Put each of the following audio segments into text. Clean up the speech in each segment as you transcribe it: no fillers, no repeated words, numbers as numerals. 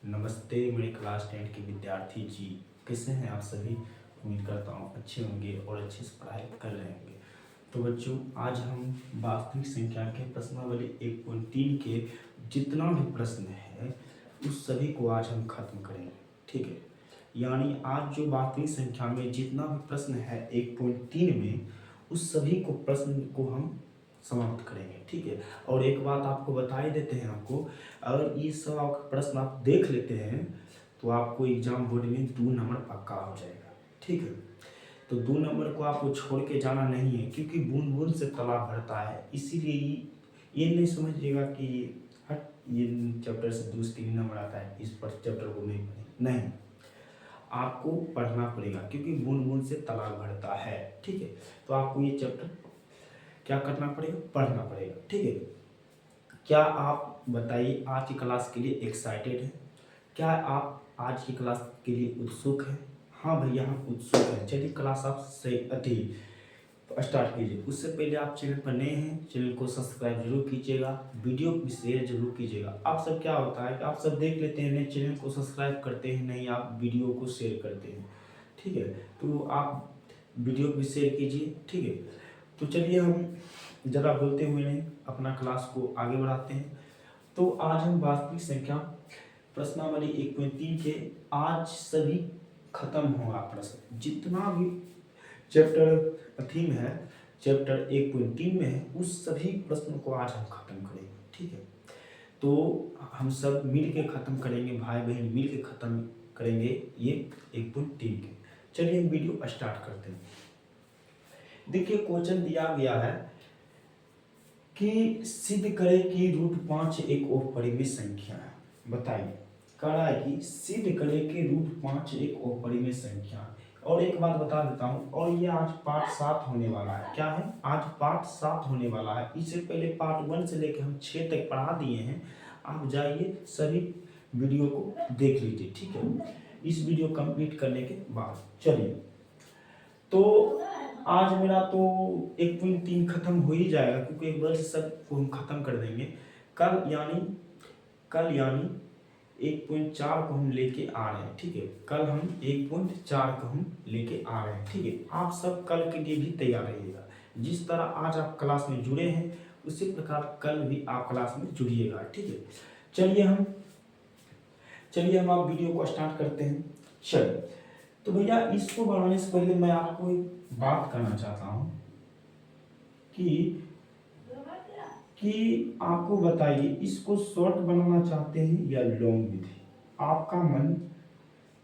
नमस्ते मेरे क्लास 10 के विद्यार्थी जी। कैसे हैं आप सभी? उम्मीद करता हूँ अच्छे होंगे और अच्छे से पढ़ाई कर रहे होंगे। तो बच्चों, आज हम वास्तविक संख्या के प्रश्नावली 1.3 के जितना भी प्रश्न है उस सभी को आज हम खत्म करेंगे। ठीक है, यानी आज जो वास्तविक संख्या में जितना भी प्रश्न है 1.3 में उस सभी को प्रश्न को हम समाप्त करेंगे। ठीक है, और एक बात आपको बता ही देते हैं आपको, अगर ये सब प्रश्न आप देख लेते हैं तो आपको एग्जाम बोर्ड में 2 नंबर पक्का हो जाएगा। ठीक है, तो 2 नंबर को आपको छोड़ के जाना नहीं है, क्योंकि बूंद बूंद से तालाब भरता है। इसीलिए ये नहीं समझिएगा कि हट ये चैप्टर से 2-3 नंबर आता है, इस पर चैप्टर को नहीं पढ़ें। नहीं, आपको पढ़ना पड़ेगा, क्योंकि बूंद बूंद से तालाब भरता है। ठीक है, तो आपको ये चैप्टर क्या करना पड़ेगा? पढ़ना पड़ेगा। ठीक है, क्या आप बताइए आज की क्लास के लिए एक्साइटेड हैं? क्या आप आज की क्लास के लिए उत्सुक हैं? हाँ भैया, हम उत्सुक हैं। चलिए क्लास आप से स्टार्ट कीजिए। उससे पहले आप चैनल पर नए हैं, चैनल को सब्सक्राइब जरूर कीजिएगा, वीडियो को शेयर जरूर कीजिएगा। आप सब क्या होता है कि आप सब देख लेते हैं, नहीं चैनल को सब्सक्राइब करते हैं, नहीं आप वीडियो को शेयर करते हैं। ठीक है, तो आप वीडियो को शेयर कीजिए। ठीक है, तो चलिए हम ज़रा बोलते हुए नहीं अपना क्लास को आगे बढ़ाते हैं। तो आज हम वास्तविक संख्या प्रश्नावली 1.3 के आज सभी खत्म होगा प्रश्न, जितना भी चैप्टर थीम है चैप्टर 1.3 में है, उस सभी प्रश्न को आज हम खत्म करेंगे। ठीक है, तो हम सब मिल के खत्म करेंगे, भाई बहन मिल के खत्म करेंगे ये 1.3 के। चलिए हम वीडियो स्टार्ट करते हैं। देखिए क्वेश्चन दिया गया है कि सिद्ध करें कि √5 एक अपरिमेय संख्या है। बताइए, कह रहा है कि सिद्ध करें कि √5 एक अपरिमेय संख्या है। और एक बात बता देता हूँ, और ये आज पार्ट 7 होने वाला है। क्या है? आज पार्ट 7 होने वाला है। इससे पहले पार्ट 1 से लेकर हम 6 तक पढ़ा दिए हैं। आप जाइए सभी वीडियो को देख लीजिए। ठीक है, इस वीडियो कंप्लीट करने के बाद चलिए, तो आज मेरा तो 1.3 खत्म हो ही जाएगा, क्योंकि एक बार सब को हम खत्म कर देंगे। कल यानी 1.4 को हम लेके आ रहे हैं। ठीक है, कल हम 1.4 को हम लेके आ रहे हैं। ठीक है, आप सब कल के लिए भी तैयार रहिएगा। जिस तरह आज आप क्लास में जुड़े हैं उसी प्रकार कल भी आप क्लास में जुड़िएगा। ठीक है, चलिए हम आप वीडियो को स्टार्ट करते हैं। चलिए, तो भैया इसको बनाने से पहले मैं आपको एक बात करना चाहता हूं कि आपको बताइए, इसको शॉर्ट बनाना चाहते हैं या लॉन्ग विधि? आपका मन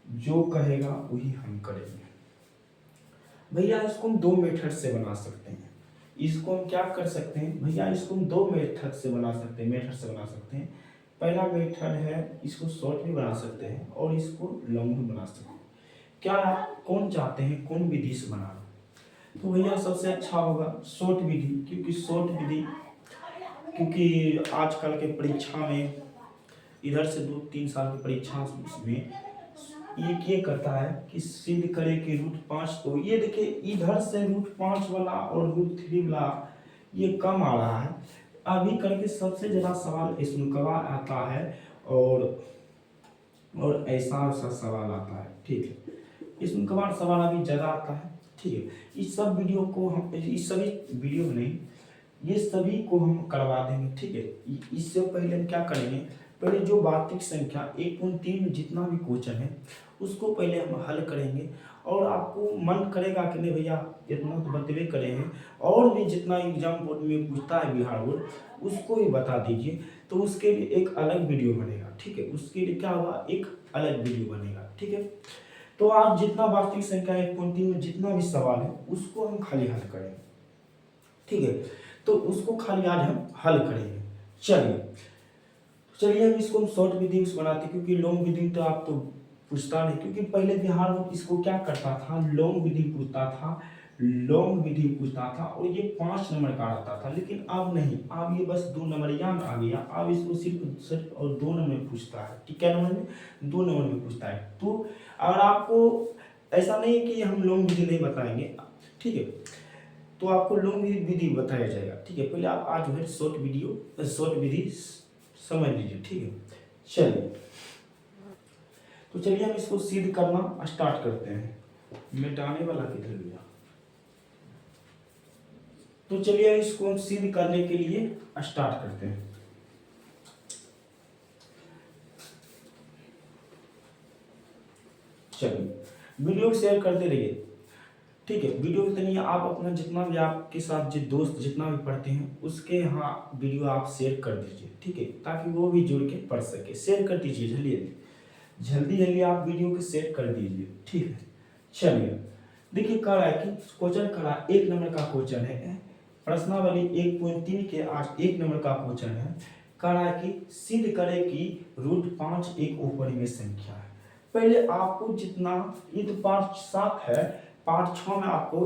जो कहेगा वही हम करेंगे। भैया इसको हम 2 मेथड से बना सकते हैं। इसको हम क्या कर सकते हैं भैया? इसको हम 2 मेथड से बना सकते हैं। पहला मेथड है, इसको शॉर्ट भी बना सकते हैं और इसको लॉन्ग भी बना सकते हैं। क्या आप कौन चाहते हैं, कौन विधि से बनाना? तो भैया सबसे अच्छा होगा शॉर्ट विधि, क्योंकि आजकल के परीक्षा में इधर से 2-3 साल की परीक्षा में ये करता है कि सिद्ध करे कि √5, तो ये देखिए इधर से √5 वाला और √3 वाला ये कम आ रहा है। अभी करके सबसे ज़्यादा सवाल इसमें कबार आता है और ऐसा सवाल आता है। ठीक है, इसमें कबार सवाल अभी ज़्यादा आता है। ठीक है, इस सभी वीडियो में नहीं, ये सभी को हम करवा देंगे। ठीक है, इससे पहले हम क्या करेंगे, पहले जो वास्तविक संख्या 1.3 में जितना भी क्वेश्चन है उसको पहले हम हल करेंगे। और आपको मन करेगा कि नहीं भैया इतना तो बतवे करेंगे, और भी जितना एग्जाम बोर्ड में पूछता है बिहार बोर्ड उसको भी बता दीजिए, तो उसके लिए एक अलग वीडियो बनेगा। ठीक है, उसके लिए क्या होगा, एक अलग वीडियो बनेगा। ठीक है, तो आप जितना वास्तविक संख्या 1.3 में जितना भी सवाल है उसको हम खाली हल करेंगे। ठीक है, तो उसको खाली आज हम हल करेंगे। चलिए हम इसको शॉर्ट विधि से बनाते, क्योंकि लॉन्ग विधि तो आप तो पूछता नहीं, क्योंकि पहले बिहार बोर्ड इसको क्या करता था, लॉन्ग विधि पूछता था और ये 5 नंबर का आता था। लेकिन अब नहीं, अब ये बस 2 नंबर याद आ गया। अब इसको सिर्फ और 2 नंबर में पूछता है। ठीक, क्या नंबर में? 2 नंबर में पूछता है। तो अगर आपको ऐसा नहीं है कि हम लॉन्ग विधि नहीं बताएंगे, ठीक है, तो आपको लॉन्ग विधि बताया जाएगा। ठीक है, पहले आप आज शॉर्ट विधि समझ लीजिए। ठीक है, चलिए तो चलिए हम इसको सिद्ध करना स्टार्ट करते हैं। मिटाने वाला किधर गया? तो चलिए इसको हम सिद्ध करने के लिए स्टार्ट करते हैं। चलिए वीडियो शेयर करते रहिए, ठीक है। वीडियो इतनी आप अपना जितना भी आपके साथ जो दोस्त जितना भी पढ़ते हैं उसके यहाँ वीडियो आप शेयर कर दीजिए, ठीक है, ताकि वो भी जुड़ के पढ़ सके। शेयर कर दीजिए जल्दी जल्दी जल्दी आप वीडियो को शेयर कर दीजिए, ठीक है। चलिए देखिए कह रहा है कि क्वेश्चन करा 1 नंबर का क्वेश्चन है, प्रश्नावली 1.3 के आज 1 नंबर का क्वेश्चन है। कह रहा है कि सिद्ध करें कि √5 एक अपरिमेय संख्या है। पहले आपको जितना ये तो पार्ट 7 है, पार्ट 6 में आपको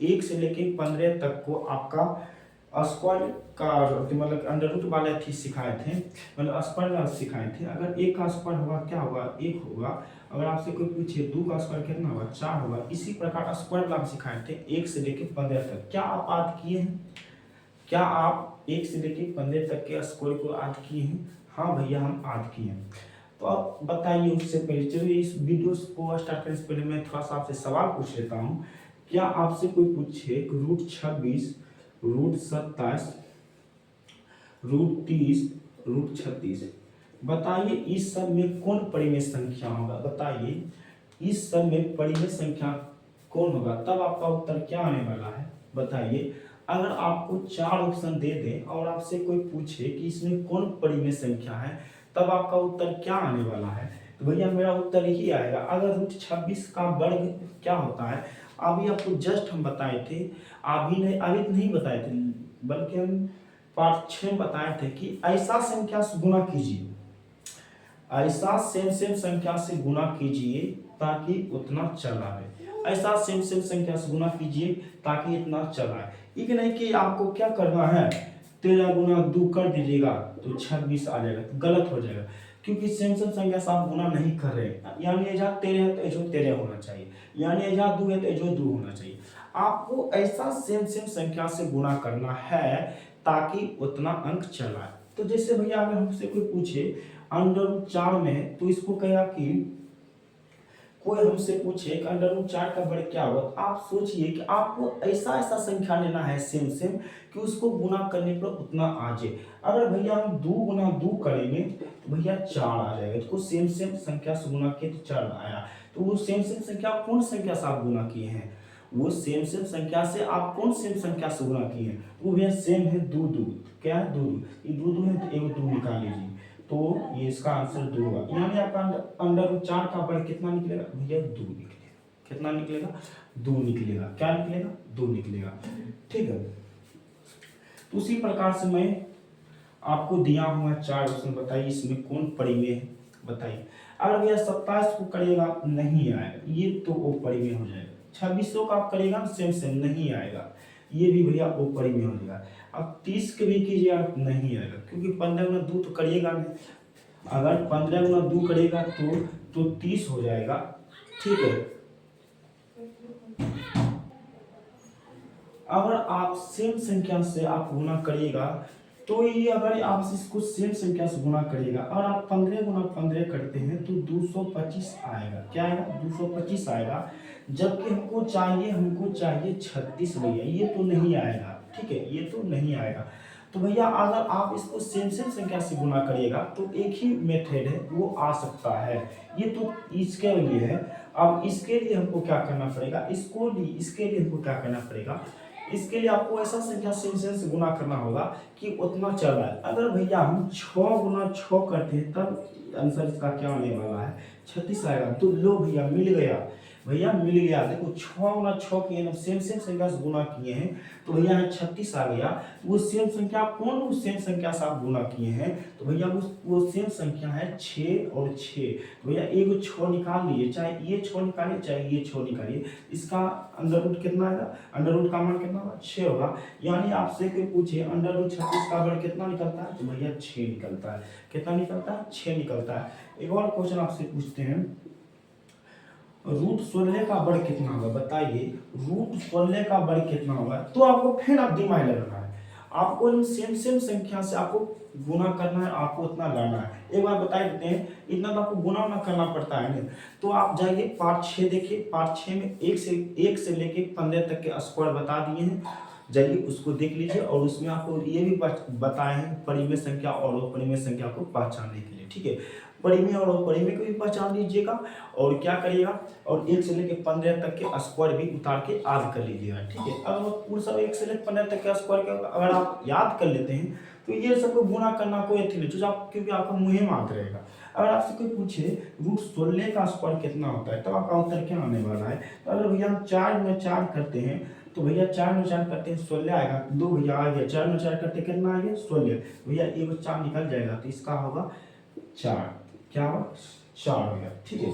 1 से लेकर 15 तक को आपका स्क्वायर का मतलब अंडर रूट वाले थी सिखाए थे, मतलब स्क्वायर सिखाए थे। अगर 1 का स्क्वायर होगा क्या होगा? 1 होगा। अगर आपसे कोई पूछे 2 का स्क्वायर कितना होगा? 4 होगा। इसी प्रकार स्क्वायर वाला सिखाए थे 1 से लेकर 15 तक। क्या आप याद किए हैं? क्या आप 1 से लेकर 15 तक के स्क्वायर को याद किए हैं? हाँ भैया हम याद किए हैं। तो अब बताइए, उससे पहले चलिए इस वीडियो को स्टार्ट करने से पहले मैं थोड़ा सा आपसे सवाल पूछ लेता हूँ। क्या आपसे कोई पूछे √26, √27, √30, √36, बताइए इस सब में कौन परिमेय संख्या होगा? बताइए इस सब में परिमेय संख्या कौन होगा? तब आपका उत्तर क्या आने वाला है बताइए। अगर आपको 4 ऑप्शन दे दें और आपसे कोई पूछे कि इसमें कौन परिमेय संख्या है, तब आपका उत्तर क्या आने वाला है? तो भैया मेरा उत्तर यही आएगा। अगर √26 का वर्ग क्या होता है, अभी आपको जस्ट हम बताए थे, अभी नहीं बताए थे, बल्कि हम पार्ट 6 में बताए थे कि ऐसा संख्या से गुणा कीजिए, ऐसा सेम संख्या से गुणा कीजिए ताकि उतना चलाए, ऐसा सेम संख्या से गुणा कीजिए ताकि इतना चलाए। ये नहीं कि आपको क्या करना है 13 गुना 2 कर दीजिएगा तो 26 आ जाएगा, तो गलत हो जाएगा, क्योंकि सेम संख्या से आप गुना नहीं कर रहे हैं। यानी एजा 13 है तो एजो 13 होना चाहिए, यानी एजा 2 है तो एजो 2 होना चाहिए। आपको ऐसा सेम संख्या से गुणा करना है ताकि उतना अंक चलाए। तो जैसे भैया अगर हमसे कोई पूछे √4 में, तो इसको कहेगा कि कोई हमसे पूछे कि √4 का वर्ग क्या होगा, तो आप सोचिए कि आपको ऐसा संख्या लेना है सेम कि उसको गुना करने पर उतना आ जाए। अगर भैया हम 2 गुना 2 करेंगे तो भैया 4 आ जाएगा। तो सेम संख्या से गुना किए तो 4 आया। तो वो सेम संख्या कौन संख्या से आप गुना किए हैं? वो सेम संख्या से आप कौन सेम संख्या से गुना किए हैं? वो भैया सेम है 2 2। क्या है? 2 2। ये 2 2 है तो एक 2 निकाल लीजिए, तो ये इसका आंसर 2 होगा। यानी आपका √4 का वर्ग कितना निकलेगा भैया? 2 निकलेगा। कितना निकलेगा? 2 निकलेगा। क्या निकलेगा? 2 निकलेगा, ठीक है। तो उसी प्रकार से मैं आपको दिया हुआ 4 ऑप्शन, बताइए इसमें कौन परिमेय है बताइए। अगर भैया 27 को करिएगा नहीं आएगा, ये तो अपरिमेय हो जाएगा। 2600 का आप करेगा सेम नहीं आएगा, ये भी भैया अपरिमेय हो जाएगा। अब 30 के भी कीजिए आप नहीं आएगा, क्योंकि 15 गुना 2 तो करिएगा नहीं। अगर 15 गुना 2 करेगा तो 30 हो जाएगा, ठीक है। अगर आप सेम संख्या से आप गुना करिएगा तो ये, अगर आप इसको सेम संख्या से गुना करिएगा और आप 15 गुना 15 करते हैं तो 225 आएगा। क्या आएगा? 225 आएगा। जबकि हमको चाहिए 36 भैया, ये तो नहीं आएगा, ठीक है, ये तो नहीं आएगा। तो भैया अगर आप इसको सेम संख्या से गुना करिएगा तो एक ही मेथड है वो आ सकता है, ये तो इसके लिए है। अब इसके लिए हमको क्या करना पड़ेगा? इसके लिए हमको क्या करना पड़ेगा? इसके लिए आपको ऐसा संख्या सेम से गुना करना होगा कि उतना चल रहा है। अगर भैया हम 6 गुना 6 करते हैं तब आंसर इसका क्या आने वाला है? 36 आएगा। तो लो भैया मिल गया, भैया मिल गया। देखो 6 गुना 6 किए ना, सेम संख्या से गुना किए हैं तो भैया यहाँ 36 आ गया। वो सेम संख्या कौन? उस सेम संख्या से आप गुना किए हैं तो भैया वो सेम संख्या है 6 और 6। भैया एक 6 निकाल लीजिए, चाहे ये 6 निकालिए चाहे ये 6 निकालिए, इसका अंडर रूट कितना आएगा? अंडर रूट का मान कितना होगा? 6 होगा। यानी आपसे कोई पूछे √36 का वर्ग कितना निकलता है, तो भैया 6 निकलता है। कितना निकलता है? 6 निकलता है। एक और क्वेश्चन आपसे पूछते हैं, √16 का वर्ग कितना होगा बताइए। √16 का वर्ग कितना होगा? तो आपको फिर आप दिमाग लगाना है। आपको इन सेम सेम संख्या से आपको गुना करना है, आपको उतना लाना है। एक बार बता देते हैं, इतना तो आपको गुना करना पड़ता है ना। तो आप जाइए पार्ट 6 देखिए, पार्ट 6 में 1 से लेके 15 तक के स्क्वायर बता दिए हैं, जाइए उसको देख लीजिए। और उसमें आपको ये भी बताए हैं परिमेय संख्या और अपरिमेय संख्या को पहचानने के लिए, ठीक है। परिमेय और अपरिमेय को भी पहचान लीजिएगा और क्या करिएगा, और 1 से लेकर 15 तक के स्क्वायर भी उतार के याद कर लीजिएगा, ठीक है। अगर पूरा सब 1 से लेकर 15 तक के स्क्वायर के अगर आप याद कर लेते हैं तो ये सबको गुना करना कोई अथी नहीं, आप क्योंकि आपका मुँह मात रहेगा। अगर आपसे कोई पूछे √16 का स्क्वायर कितना होता है, तब आपका उत्तर क्या आने वाला है। तो अगर भैया हम 4 में 4 करते हैं तो भैया 4 में 4 करते हैं 16 आएगा, 2 भैया आ गया, 4 में 4 करते कितना आ गया 16, भैया एक 4 निकल जाएगा तो इसका होगा 4, क्या होगा 4 हो गया, ठीक है।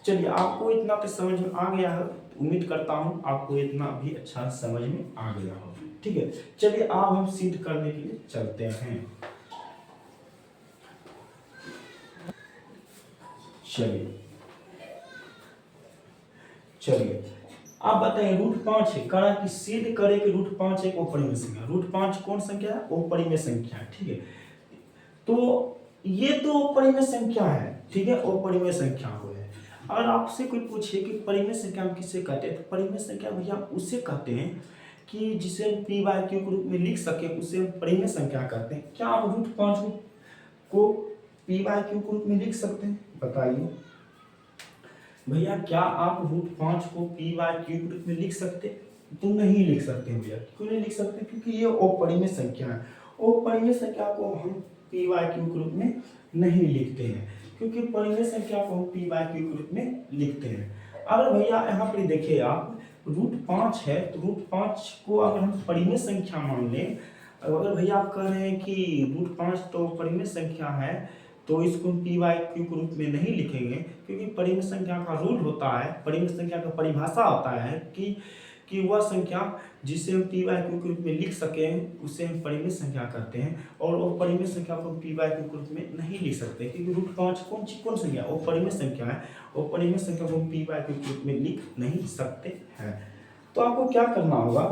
चलिए आपको इतना तो समझ में आ गया है, उम्मीद करता हूँ आपको इतना भी अच्छा समझ में आ गया हो, ठीक है। चलिए अब हम सिद्ध करने के लिए चलते हैं। चलिए आप बताइए √5 है, कहा कि सिद्ध करे कि √5 एक अपरिमेय संख्या। √5 कौन संख्या है, अपरिमेय संख्या है, ठीक है। तो ये तो अपरिमेय संख्या है, ठीक है, अपरिमेय संख्या हो है। अगर आपसे कोई पूछे कि परिमेय संख्या हम किसे कहते हैं, तो परिमेय संख्या भैया उसे कहते हैं कि जिसे हम p/q के रूप में लिख सके, उसे हम परिमेय संख्या कहते हैं। क्या आप √5 को p/q के रूप में लिख सकते हैं, बताइए भैया। क्या आप √5 को p/q के रूप में लिख सकते, तो नहीं लिख सकते भैया। क्यों नहीं लिख सकते, क्योंकि ये अपरिमेय संख्या है। अपरिमेय संख्या को हम p/q के रूप में नहीं लिखते हैं, क्योंकि परिमेय संख्या को हम p/q के रूप में लिखते हैं। अगर भैया यहाँ पर देखिए आप √5 है, तो √5 को अगर हम परिमेय संख्या मान लें, अगर भैया आप कह रहे हैं कि √5 तो परिमेय संख्या है, तो इसको हम p/q के रूप में नहीं लिखेंगे, क्योंकि परिमेय संख्या का रूल होता है, परिमेय संख्या का परिभाषा होता है कि वह संख्या जिसे हम p/q के रूप में लिख सकें उसे हम परिमेय संख्या कहते हैं। और वो परिमेय संख्या को हम p/q के रूप में नहीं लिख सकते, क्योंकि √5 कौन संख्या, वो परिमेय संख्या है। वो परिमेय संख्या को हम p/q के रूप में लिख नहीं सकते हैं। तो आपको क्या करना होगा,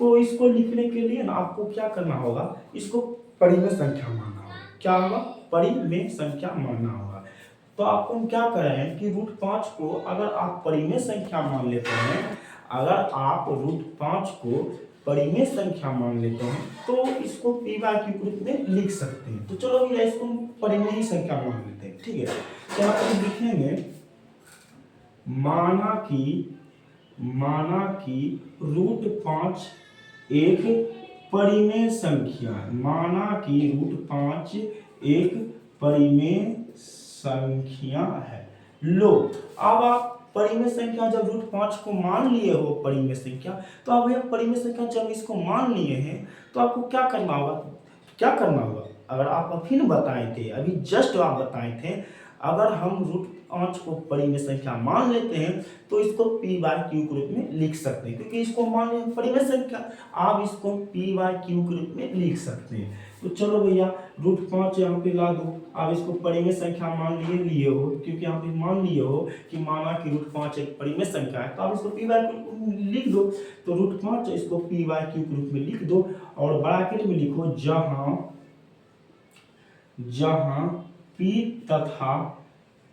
तो इसको लिखने के लिए ना आपको क्या करना होगा, इसको परिमेय संख्या मानना होगा। क्या होगा, परिमेय संख्या मानना होगा। तो आपको हम क्या कर रहे हैं कि √5 को अगर आप परिमेय संख्या मान लेते हैं, अगर आप √5 को परिमेय संख्या मान लेते हैं तो इसको p/q के रूप में लिख सकते हैं। तो चलो भैया इसको परिमेय ही संख्या मान लेते हैं, ठीक है। तो यहाँ पर लिखेंगे माना कि √5 एक परिमेय संख्या है। माना कि √5 एक परिमेय संख्या है। लो अब आप परिमेय संख्या जब √5 को मान लिए हो परिमेय संख्या, तो अब यह परिमेय संख्या जब इसको मान लिए हैं तो आपको क्या करना होगा, अगर आप अभी बताए थे, अभी जस्ट आप बताए थे, अगर हम √5 को परिमेय संख्या मान लेते हैं तो इसको p/q के रूप में लिख सकते हैं, क्योंकि इसको मान लिया परिमेय संख्या, आप इसको p/q के रूप में लिख सकते हैं। तो चलो भैया √5 यहाँ पे ला दो, आप इसको परिमेय संख्या मान लिए हो, क्योंकि यहाँ पे मान लिए हो कि माना कि √5 एक परिमेय संख्या है, तो आप इसको p/q लिख दो। तो √5 इसको p/q के रूप में लिख दो और ब्रैकेट में लिखो जहां p तथा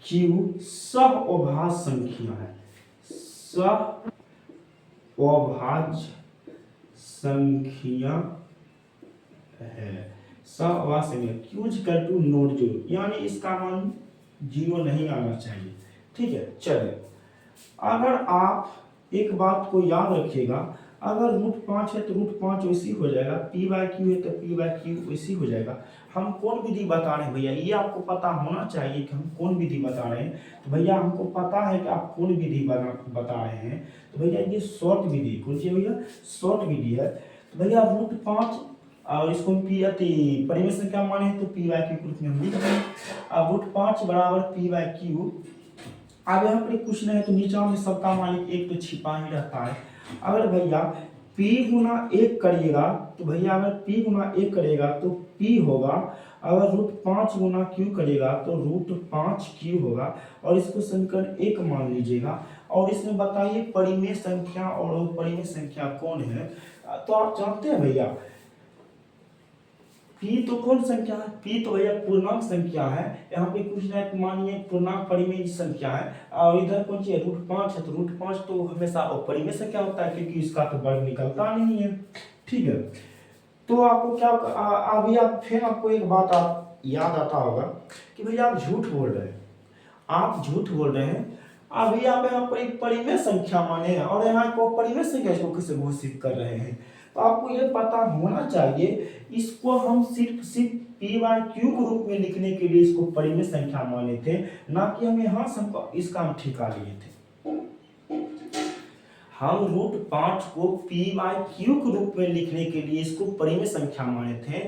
q सहअभाज्य संख्या है, सहअभाज्य संख्या है, सहअभाज्य संख्या q नोट 0, यानी इसका मान 0 नहीं आना चाहिए, ठीक है। चलिए अगर आप एक बात को याद रखिएगा, अगर √5 है तो √5 वैसी हो जाएगा, p/q है तो p/q वैसी हो जाएगा। हम कौन विधि बता रहे हैं भैया, ये आपको पता होना चाहिए कि हम कौन विधि बता रहे हैं। तो भैया हमको पता है कि आप कौन विधि बता रहे हैं, तो भैया ये शॉर्ट विधि, कौन सी भैया, शॉर्ट विधि है। तो भैया √5 और इसको परिमेय संख्या माने तो p/q के रूप में हम लिख दें। अब √5 बराबर p/q, अब यहाँ पर कुछ नहीं है तो नीचे में सबका मालिक एक तो छिपा ही रहता है। अगर भैया p गुना 1 करिएगा तो भैया अगर p गुना 1 करेगा तो p होगा, अगर √5 गुना q करेगा तो √5q होगा, और इसको समीकरण 1 मान लीजिएगा। और इसमें बताइए परिमेय संख्या और अपरिमेय संख्या कौन है। तो आप जानते हैं भैया p तो कौन संख्या है? p तो भैया पूर्णांक संख्या है। यहाँ पे कुछ नहीं, मानिए पूर्णांक परिमेय संख्या है और इधर कौन सी है? √5 है। तो √5 तो हमेशा अपरिमेय संख्या होता है क्योंकि इसका तो वर्ग निकलता नहीं है। ठीक है, तो आपको क्या अभी आप फिर आपको एक बात आप याद आता होगा कि भैया आप झूठ बोल रहे हैं, आप झूठ बोल रहे हैं। अभी आप यहाँ पर एक परिमेय संख्या माने हैं और यहाँ को परिमेय संख्या इसको किसे घोषित कर रहे हैं। तो आपको ये पता होना चाहिए, इसको हम सिर्फ p/q के रूप में लिखने के लिए इसको परिमेय संख्या माने थे, ना कि हम यहाँ से इसका हम ठेका लिए थे। हम √5 को p/q के रूप में लिखने के लिए इसको परिमेय संख्या माने थे,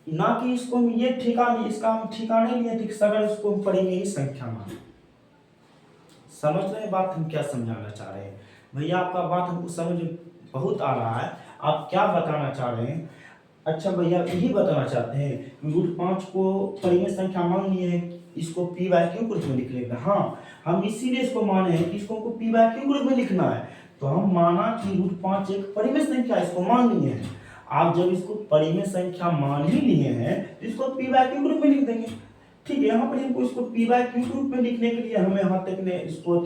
ना कि इसको हम ये इसका हम ठिकाने लिए थे कि सगर इसको हम परिमेय संख्या माने। समझ रहे हैं बात हम क्या समझाना चाह रहे हैं? भैया आपका बात हमको समझ बहुत आ रहा है, आप क्या बताना चाह रहे हैं? अच्छा भैया यही बताना चाहते हैं कि √5 को परिमेय संख्या मान लिए हैं, इसको p/q के रूप में लिख लेगा। हाँ, हम इसीलिए इसको माने हैं कि इसको हमको p/q के रूप में लिखना है। तो हम माना कि √5 एक परिमेय संख्या, इसको मान लिए हैं। आप जब इसको परिमेय संख्या मान ही लिए हैं तो इसको p/q के रूप में लिख देंगे। ठीक है, यहाँ पर हमको इसको p/q के रूप में लिखने के लिए हमें यहाँ तक ने इसको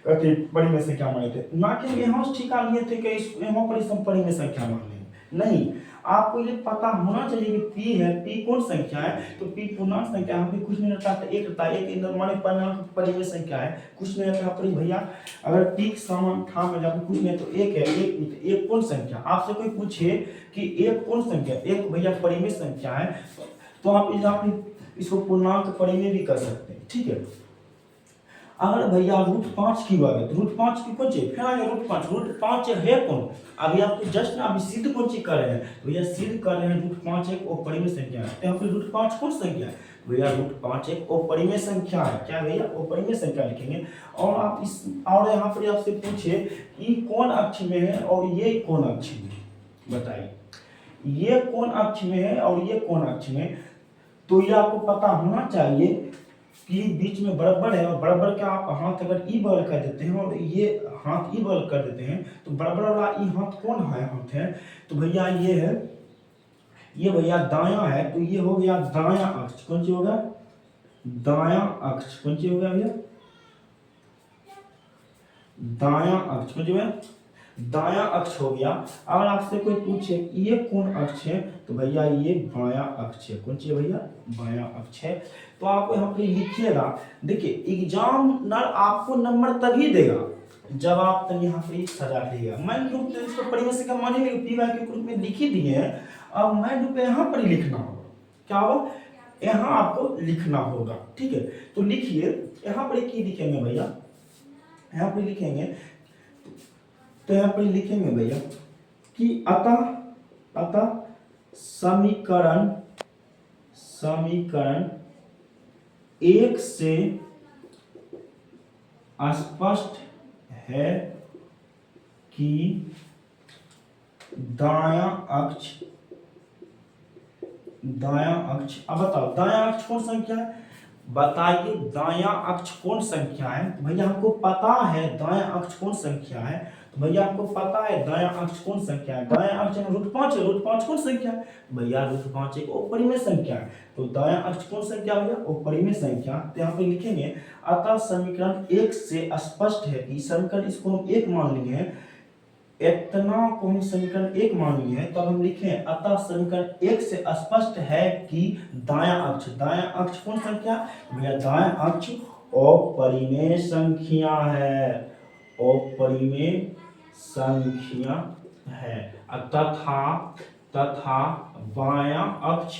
परिमेय संख्या माने थे, ना कि यहाँ ठिका लिए थे कि यहाँ पर इस परिमेय संख्या मान लेंगे। नहीं, आपको ये पता होना चाहिए कि p है, p कौन संख्या है? तो p पूर्णांक संख्या है, कुछ नहीं रहता है, एक रहता है, एक माने पूर्णांक परिमेय संख्या है, कुछ नहीं रहता है भैया। अगर p समान था में जब कुछ नहीं तो एक है, एक कौन संख्या? आपसे कोई पूछे कि एक कौन संख्या? एक भैया परिमेय संख्या है, तो आप इसको पूर्णांक परिमेय भी कर सकते हैं। ठीक है, अगर भैया √5 की बात है तो √5 की कौन चीज? फिर आगे √5 है कौन? अभी आप जस्ट ना अभी सिद्ध कौन चीज कर रहे हैं? भैया सिद्ध कर रहे हैं √5 एक अपरिमेय संख्या है। यहाँ पे √5 कौन संख्या है? भैया √5 एक अपरिमेय संख्या है। क्या भैया? अपरिमेय संख्या लिखेंगे। और आप इस और यहाँ पर आपसे पूछे कि कौन अक्ष में है और ये कौन अक्ष में है, बताइए। ये कौन अक्ष में है और ये कौन अक्ष में? तो ये आपको पता होना चाहिए कि बीच में बराबर है, और बराबर का आप हाथ अगर ई बगल कर देते हैं और ये हाथ ई बगल कर देते हैं तो बराबर वाला ई हाथ कौन है? हाथ है तो भैया ये है, ये भैया दायां है, तो ये हो गया दायां अक्ष। कौन सी होगा? दायां अक्ष। कौन सी हो गया भैया? दायां अक्ष। कौन सी होगा? दायां अक्ष हो गया। अगर आपसे कोई पूछे ये कौन अक्ष है तो भैया ये बायां अक्ष है। कौन सी है भैया? बायां अक्ष है। तो आप यहाँ पे लिखिएगा। देखिए एग्जामिनर आपको नंबर तभी देगा जब आप यहाँ पे सजा देगा। मैं रूप से इसको परिमेय संख्या मानेंगे p/q के रूप में लिख ही दिए हैं, अब मैं रूप यहाँ पर ही लिखना होगा। क्या होगा? यहाँ आपको लिखना होगा। ठीक है, तो लिखिए यहाँ पर की लिखेंगे भैया, यहाँ पर लिखेंगे तो यहाँ पर लिखेंगे भैया कि अतः समीकरण 1 से स्पष्ट है कि दायां अक्ष। अब बताओ दायां अक्ष कौन संख्या है? बताइए दायां अक्ष कौन संख्या है? तो भैया हमको पता है दायां अक्ष कौन संख्या है। तो भैया हमको पता है दायां अक्ष कौन संख्या है। दायां अक्ष √5 है। √5 कौन संख्या है? भैया √5 एक अपरिमेय संख्या है। तो दायां अक्ष कौन संख्या भैया? अपरिमेय संख्या। तो यहाँ पे लिखेंगे अतः समीकरण 1 से स्पष्ट है कि समीकरण इसको हम 1 मान लिए हैं, इतना को हम समीकरण 1 मान लिए हैं, तब हम लिखें अतः समीकरण 1 से स्पष्ट है कि दायां अक्ष कौन संख्या? भैया दायां अक्ष अपरिमेय संख्या है, अपरिमेय संख्या है। तथा बायां अक्ष।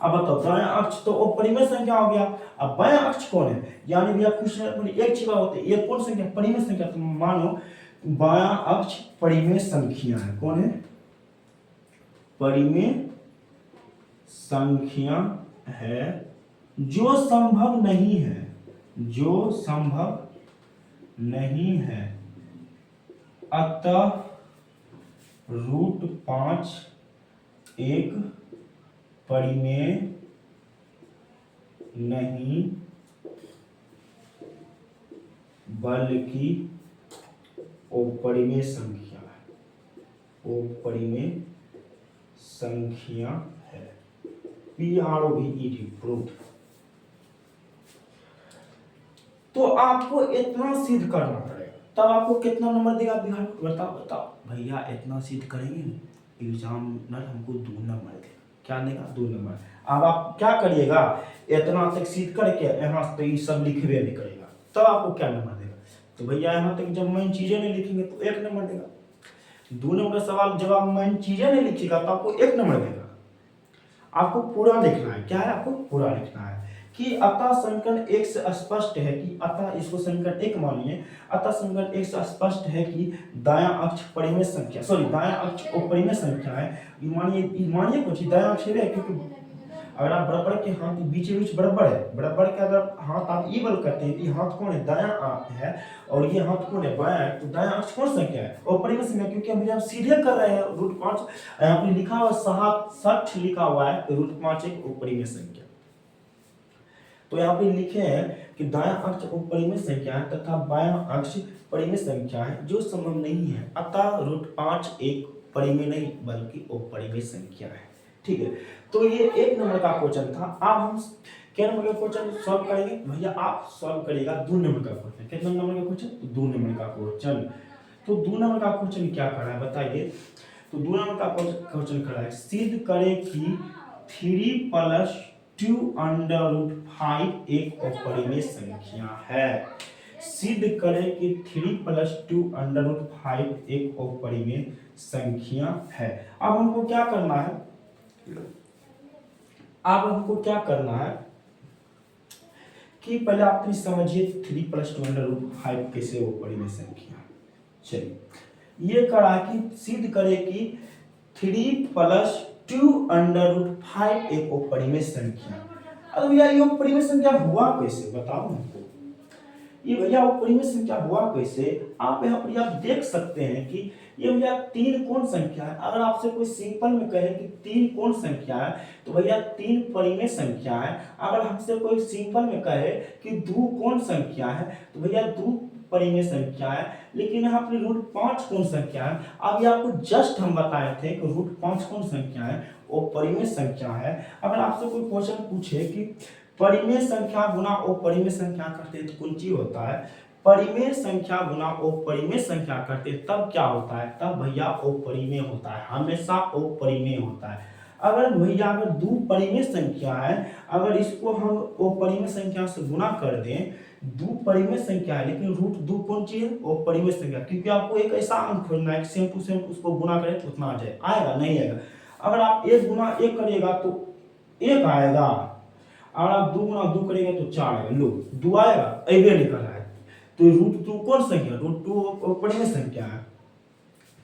अब बताओ दायां अक्ष तो अपरिमेय संख्या हो गया, अब बायां अक्ष कौन है? यानी भैया कुछ एक चीज होती है, एक कौन संख्या? परिमेय संख्या। तो मानो बायां अक्ष परिमेय संख्या है। कौन है? परिमेय संख्या है जो संभव नहीं है, अतः √5 एक परिमेय नहीं बल्कि अपरिमेय संख्या है। अपरिमेय संख्या है। PROVED proof. तो आपको इतना सिद्ध करना पड़ेगा, तब आपको कितना नंबर देगा बिहार? बताओ भैया, इतना सिद्ध करेंगे ना, एग्जामिनर हमको 2 नंबर देगा। क्या देगा? 2 नंबर। अब आप क्या करिएगा, इतना तक सिद्ध करके यहाँ तो ये सब लिखवे नहीं करेगा, तब आपको क्या नंबर देगा? तो भैया यहाँ तक जब मेन चीजें नहीं लिखेंगे तो 1 नंबर देगा। 2 नंबर का सवाल जब आप मेन चीजें नहीं लिखिएगा तो आपको 1 नंबर देगा। आपको पूरा लिखना है। क्या है? आपको पूरा लिखना है कि अतः समीकरण 1 से स्पष्ट है कि, अतः इसको समीकरण 1 मानिए, अतः समीकरण 1 से स्पष्ट है कि दायां अक्ष परिमेय संख्या, दायां अक्ष अपरिमेय संख्या है। मानिए कुछ दायां अक्ष है, क्योंकि अगर आप बराबर के हाथ बीच बराबर है, बराबर के अगर हाथ आप इक्वल करते हैं, ये हाथ कौन है? दायां है, और ये हाथ कौन है? बायां है। तो दायां अक्ष कौन संख्या है? अपरिमेय संख्या, क्योंकि हम सीधे कर रहे हैं। √5 यहाँ पे लिखा हुआ 60 लिखा हुआ है, √5 एक अपरिमेय संख्या। तो यहाँ पे लिखे हैं कि दायां अक्ष अपरिमेय संख्या है तथा बायां अक्ष परिमेय संख्या है जो समान नहीं है, अतः √5 एक परिमेय नहीं बल्कि अपरिमेय संख्या है। ठीक है, तो ये 1 नंबर का क्वेश्चन था। अब हम क्या नंबर का क्वेश्चन सॉल्व करेंगे? भैया आप सॉल्व करिएगा 2 नंबर का क्वेश्चन। कितना नंबर का क्वेश्चन? 2 नंबर का क्वेश्चन। तो 2 नंबर का क्वेश्चन क्या कर रहा है बताइए? तो 2 नंबर का क्वेश्चन कर रहा है, सिद्ध करें कि 3 + 2 √5 एक अपरिमेय संख्या है। सिद्ध करें कि 3 + 2 √5 एक अपरिमेय संख्या है। अब हमको क्या करना है? अब हमको क्या करना है कि पहले आप समझिए 3 + 2 √5 कैसे अपरिमेय संख्या। चलिए, ये करा कि सिद्ध करे कि 3 + 2 √5 एक अपरिमेय संख्या। अब भैया ये अपरिमेय संख्या हुआ कैसे? बताओ हमको। ये भैया अपरिमेय संख्या हुआ कैसे? आप यहाँ पर आप देख सकते हैं कि ये भैया 3 कौन संख्या है। अगर आपसे कोई सिंपल में कहे कि 3 कौन संख्या है, तो भैया 3 परिमेय संख्या है। अगर हमसे कोई सिंपल में कहे कि 2 कौन संख्या है, तो भैया 2 परिमेय संख्या है। लेकिन यहाँ पर √5 कौन संख्या है? अभी आपको जस्ट हम बताए थे कि √5 कौन संख्या है, वो परिमेय संख्या है। अगर आपसे कोई क्वेश्चन पूछे कि परिमेय संख्या गुना अपरिमेय संख्या करते हैं तो कौन चीज होता है? परिमेय संख्या गुना अपरिमेय संख्या करते हैं तब क्या होता है? तब भैया अपरिमेय होता है, हमेशा अपरिमेय होता है। अगर भैया 2 परिमेय संख्या है, अगर इसको हम अपरिमेय संख्या से गुना कर दें, 2 परिमेय संख्या है लेकिन √2 कौन चीज है? अपरिमेय संख्या। क्योंकि आपको एक ऐसा अंक खोजना है सेम टू सेम उसको गुना करें तो उतना आ जाए, आएगा नहीं आएगा? अगर आप 1 गुना 1 करिएगा तो 1 आएगा, अगर आप 2 गुना 2 करेंगे तो 4 आएगा। लो 2 आएगा, अबे नहीं कर रहा है। तो √2 कौन संख्या? √2 अपरिमेय संख्या है।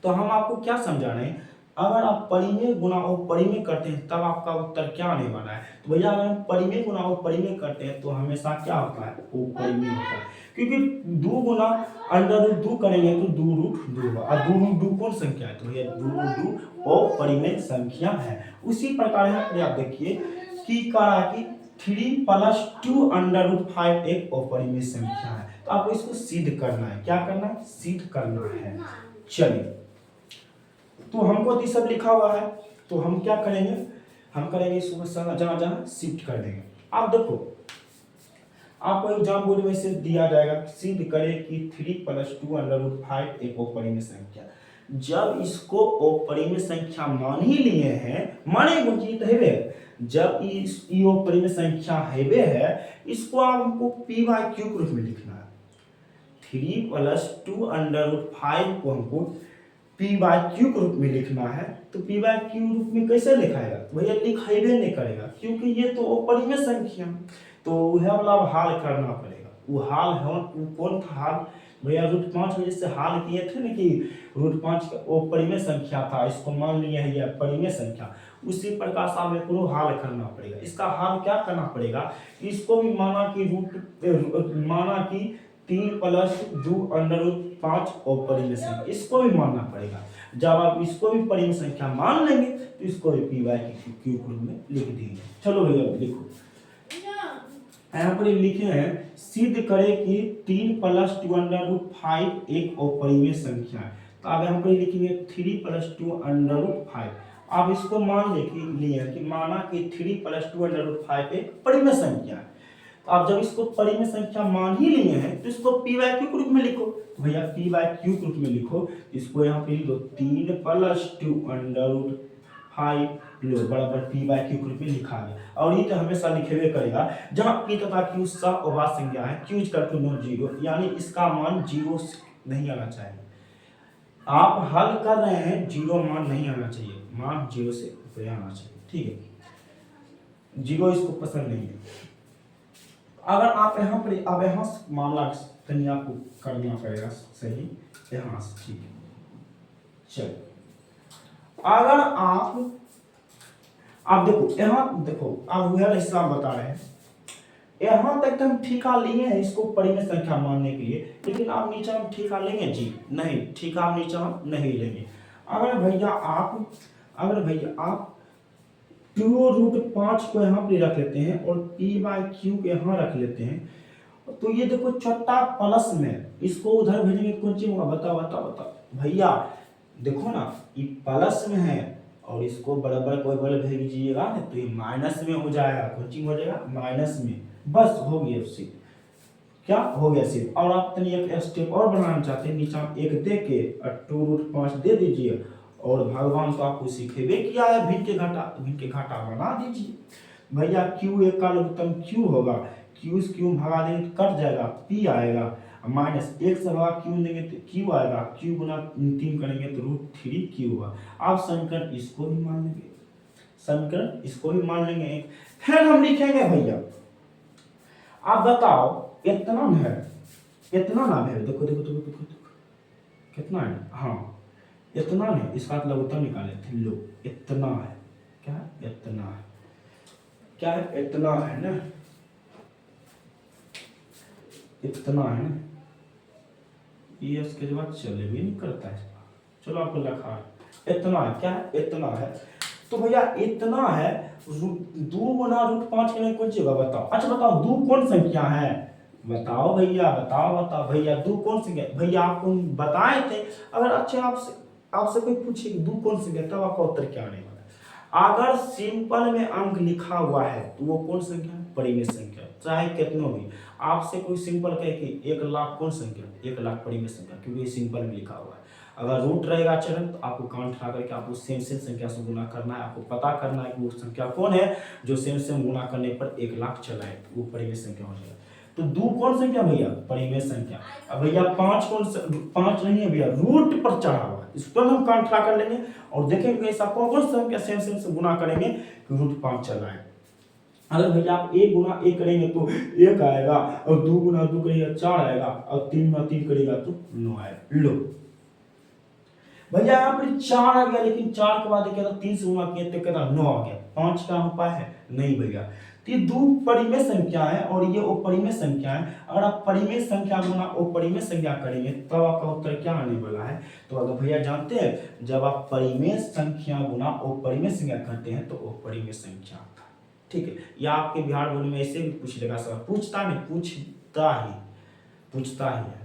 तो हम आपको क्या समझा रहे हैं? अगर आप परिमेय गुना अपरिमेय करते हैं तब आपका उत्तर क्या आने वाला है? तो भैया अगर हम परिमेय गुना अपरिमेय करते हैं तो हमेशा क्या होता है? अपरिमेय होता है। क्योंकि 2 गुना √2 करेंगे तो 2√2 होगा, और 2√2 कौन संख्या है? तो भैया 2√2 अपरिमेय संख्या है। उसी प्रकार यहाँ पे आप देखिए कि कहा कि 3 + 2 √5 एक अपरिमेय संख्या है। तो आपको इसको सिद्ध करना है। क्या करना है? सिद्ध करना है। चलिए, तो हमको तो सब लिखा हुआ है, तो हम क्या करेंगे? हम करेंगे इसको जहाँ जहाँ शिफ्ट कर देंगे। आप देखो, आपको एग्जाम बोर्ड में से दिया जाएगा सिद्ध करें कि 3 + 2 √5 एक अपरिमेय संख्या। जब इसको अपरिमेय संख्या मान ही लिए हैं, माने जब इस अपरिमेय संख्या है, इसको हमको p/q के रूप में लिखना है। 3 + 2 √5 को हमको p/q के रूप में लिखना है। तो p/q रूप में कैसे लिखाएगा? भैया लिखेबे नहीं करेगा, क्योंकि ये तो अपरिमेय संख्या। तो वह वाला हाल करना पड़ेगा। वो हाल है, वो कौन था हाल? भैया √5 में जैसे हाल किए थे ना कि √5 अपरिमेय संख्या था, इसको मान लिए है यह परिमेय संख्या। उसी प्रकार से हमें को हाल करना पड़ेगा। इसका हाल क्या करना पड़ेगा? इसको भी माना कि 3 + 2 √5 अपरिमेय संख्या, इसको भी मानना पड़ेगा। जब आप इसको भी परिमेय संख्या मान लेंगे तो इसको भी p/q के रूप में लिख देंगे। चलो भैया देखो, यहाँ पर लिखे हैं सिद्ध करें कि 3 + 2 √5 एक अपरिमेय संख्या है। तो अब यहाँ पर लिखेंगे 3 + 2 √5। आप इसको मान लिए कि माना कि 3 + 2√5 एक परिमेय संख्या है। तो आप जब इसको परिमेय संख्या मान ही लिए हैं तो इसको p/q के रूप में लिखो। तो भैया p/q के रूप में लिखो, इसको यहाँ पे लिख दो 3 + 2√5 लो बराबर p/q के रूप में लिखा गया। और ये तो हमेशा लिखेबे करेगा जहाँ p तथा q सअवाच्य संख्या है, q = नॉट 0, यानी इसका मान 0 नहीं आना चाहिए। आप हल कर रहे हैं, 0 मान नहीं आना चाहिए, मान 0 से ऊपर आना चाहिए, ठीक है। 0 इसको पसंद नहीं है। अगर आप यहाँ पर अब यहाँ मामला तनी आपको करना पड़ेगा सही यहाँ से, ठीक है। चलो अगर आप देखो यहाँ देखो, आप वह हिस्सा बता रहे हैं यहाँ तक हम ठीका लिए हैं इसको परिमेय संख्या मानने के लिए, लेकिन आप नीचे हम ठीका लेंगे जी नहीं, ठीका हम नीचे हम नहीं लेंगे। अगर भैया आप 2√5 को यहाँ पे रख लेते हैं और p/q को यहाँ रख लेते हैं, तो ये देखो छोटा प्लस में इसको उधर भेजेंगे कौन चीज होगा, बताओ भैया। देखो ना ये प्लस में है और इसको बराबर कोई बल भेज दीजिएगा ना तो ये माइनस में हो जाएगा, कौन चीज हो जाएगा माइनस में, बस हो गया सिर्फ, क्या हो गया सिर्फ। और आप तनी एक स्टेप और बनाना चाहते हैं, नीचे आप 1 दे के 2√5 दे दीजिए और भगवान को आपको सिखेबे किया है भिन्न के घाटा बना दीजिए। भैया q1 का लघुत्तम q होगा, q से q भगा देंगे तो कट जाएगा, p आएगा, माइनस 1 से भगा q देंगे तो q आएगा, q गुना 3 करेंगे तो √3q होगा। आप समीकरण इसको भी मान लेंगे, फिर हम लिखेंगे भैया आप बताओ इतना ना है, देखो कितना है, हाँ इतना नहीं, इसका लघुत्तम निकाले थे, लो इतना है, क्या है इतना है ना, ये इसके बाद चले भी नहीं करता है, चलो आपको लिखा है इतना है, क्या है इतना है। तो भैया इतना है 2 गुना √5 के लिए कौन सी होगा बताओ। अच्छा बताओ 2 कौन संख्या है, बताओ भैया, बताओ भैया 2 कौन संख्या, भैया आपको बताए थे। अगर अच्छे आपसे कोई पूछे 2 कौन संख्या, तब आपका उत्तर क्या आने वाला है। अगर सिंपल में अंक लिखा हुआ है तो वो कौन संख्या है, परिमेय संख्या, चाहे कितना भी। आपसे कोई सिंपल कहे कि 1 लाख कौन संख्या, 1 लाख परिमेय संख्या, क्योंकि सिंपल में लिखा हुआ है। अगर रूट रहेगा चरण तो आपको काउंट उठा करके आपको सेम संख्या से गुना करना है, आपको पता करना है कि वो संख्या कौन है जो सेम गुना करने पर 1 लाख चला है, वो परिमेय संख्या हो जाएगा। तो 2 कौन संख्या भैया, परिमेय संख्या। अब भैया 5 नहीं है भैया, रूट पर चढ़ा हुआ है, इस पर हम काउंट कर लेंगे और देखेंगे ऐसा कौन संख्या सेम से गुना करेंगे कि √5 चला है। अगर भैया आप 1 गुना 1 करेंगे तो 1 आएगा, और 2 गुना 2 करेगा 4 आएगा, और 3 गुना 3 करेगा तो 9 आएगा। लो भैया यहाँ पर 4 आ गया, लेकिन 4 के बाद क्या था 3 से गुना किया तो कितना 9 आ गया, 5 का उपाय है नहीं भैया। तो ये 2 परिमेय संख्या है और ये अपरिमेय संख्या है। अगर आप परिमेय संख्या गुना अपरिमेय संख्या करेंगे तब आपका उत्तर क्या आने वाला है। तो अगर भैया जानते हैं जब आप परिमेय संख्या गुना अपरिमेय संख्या करते हैं तो अपरिमेय संख्या आता है, ठीक है। या आपके बिहार बोर्ड में ऐसे भी पूछ लेगा सवाल, पूछता ही है।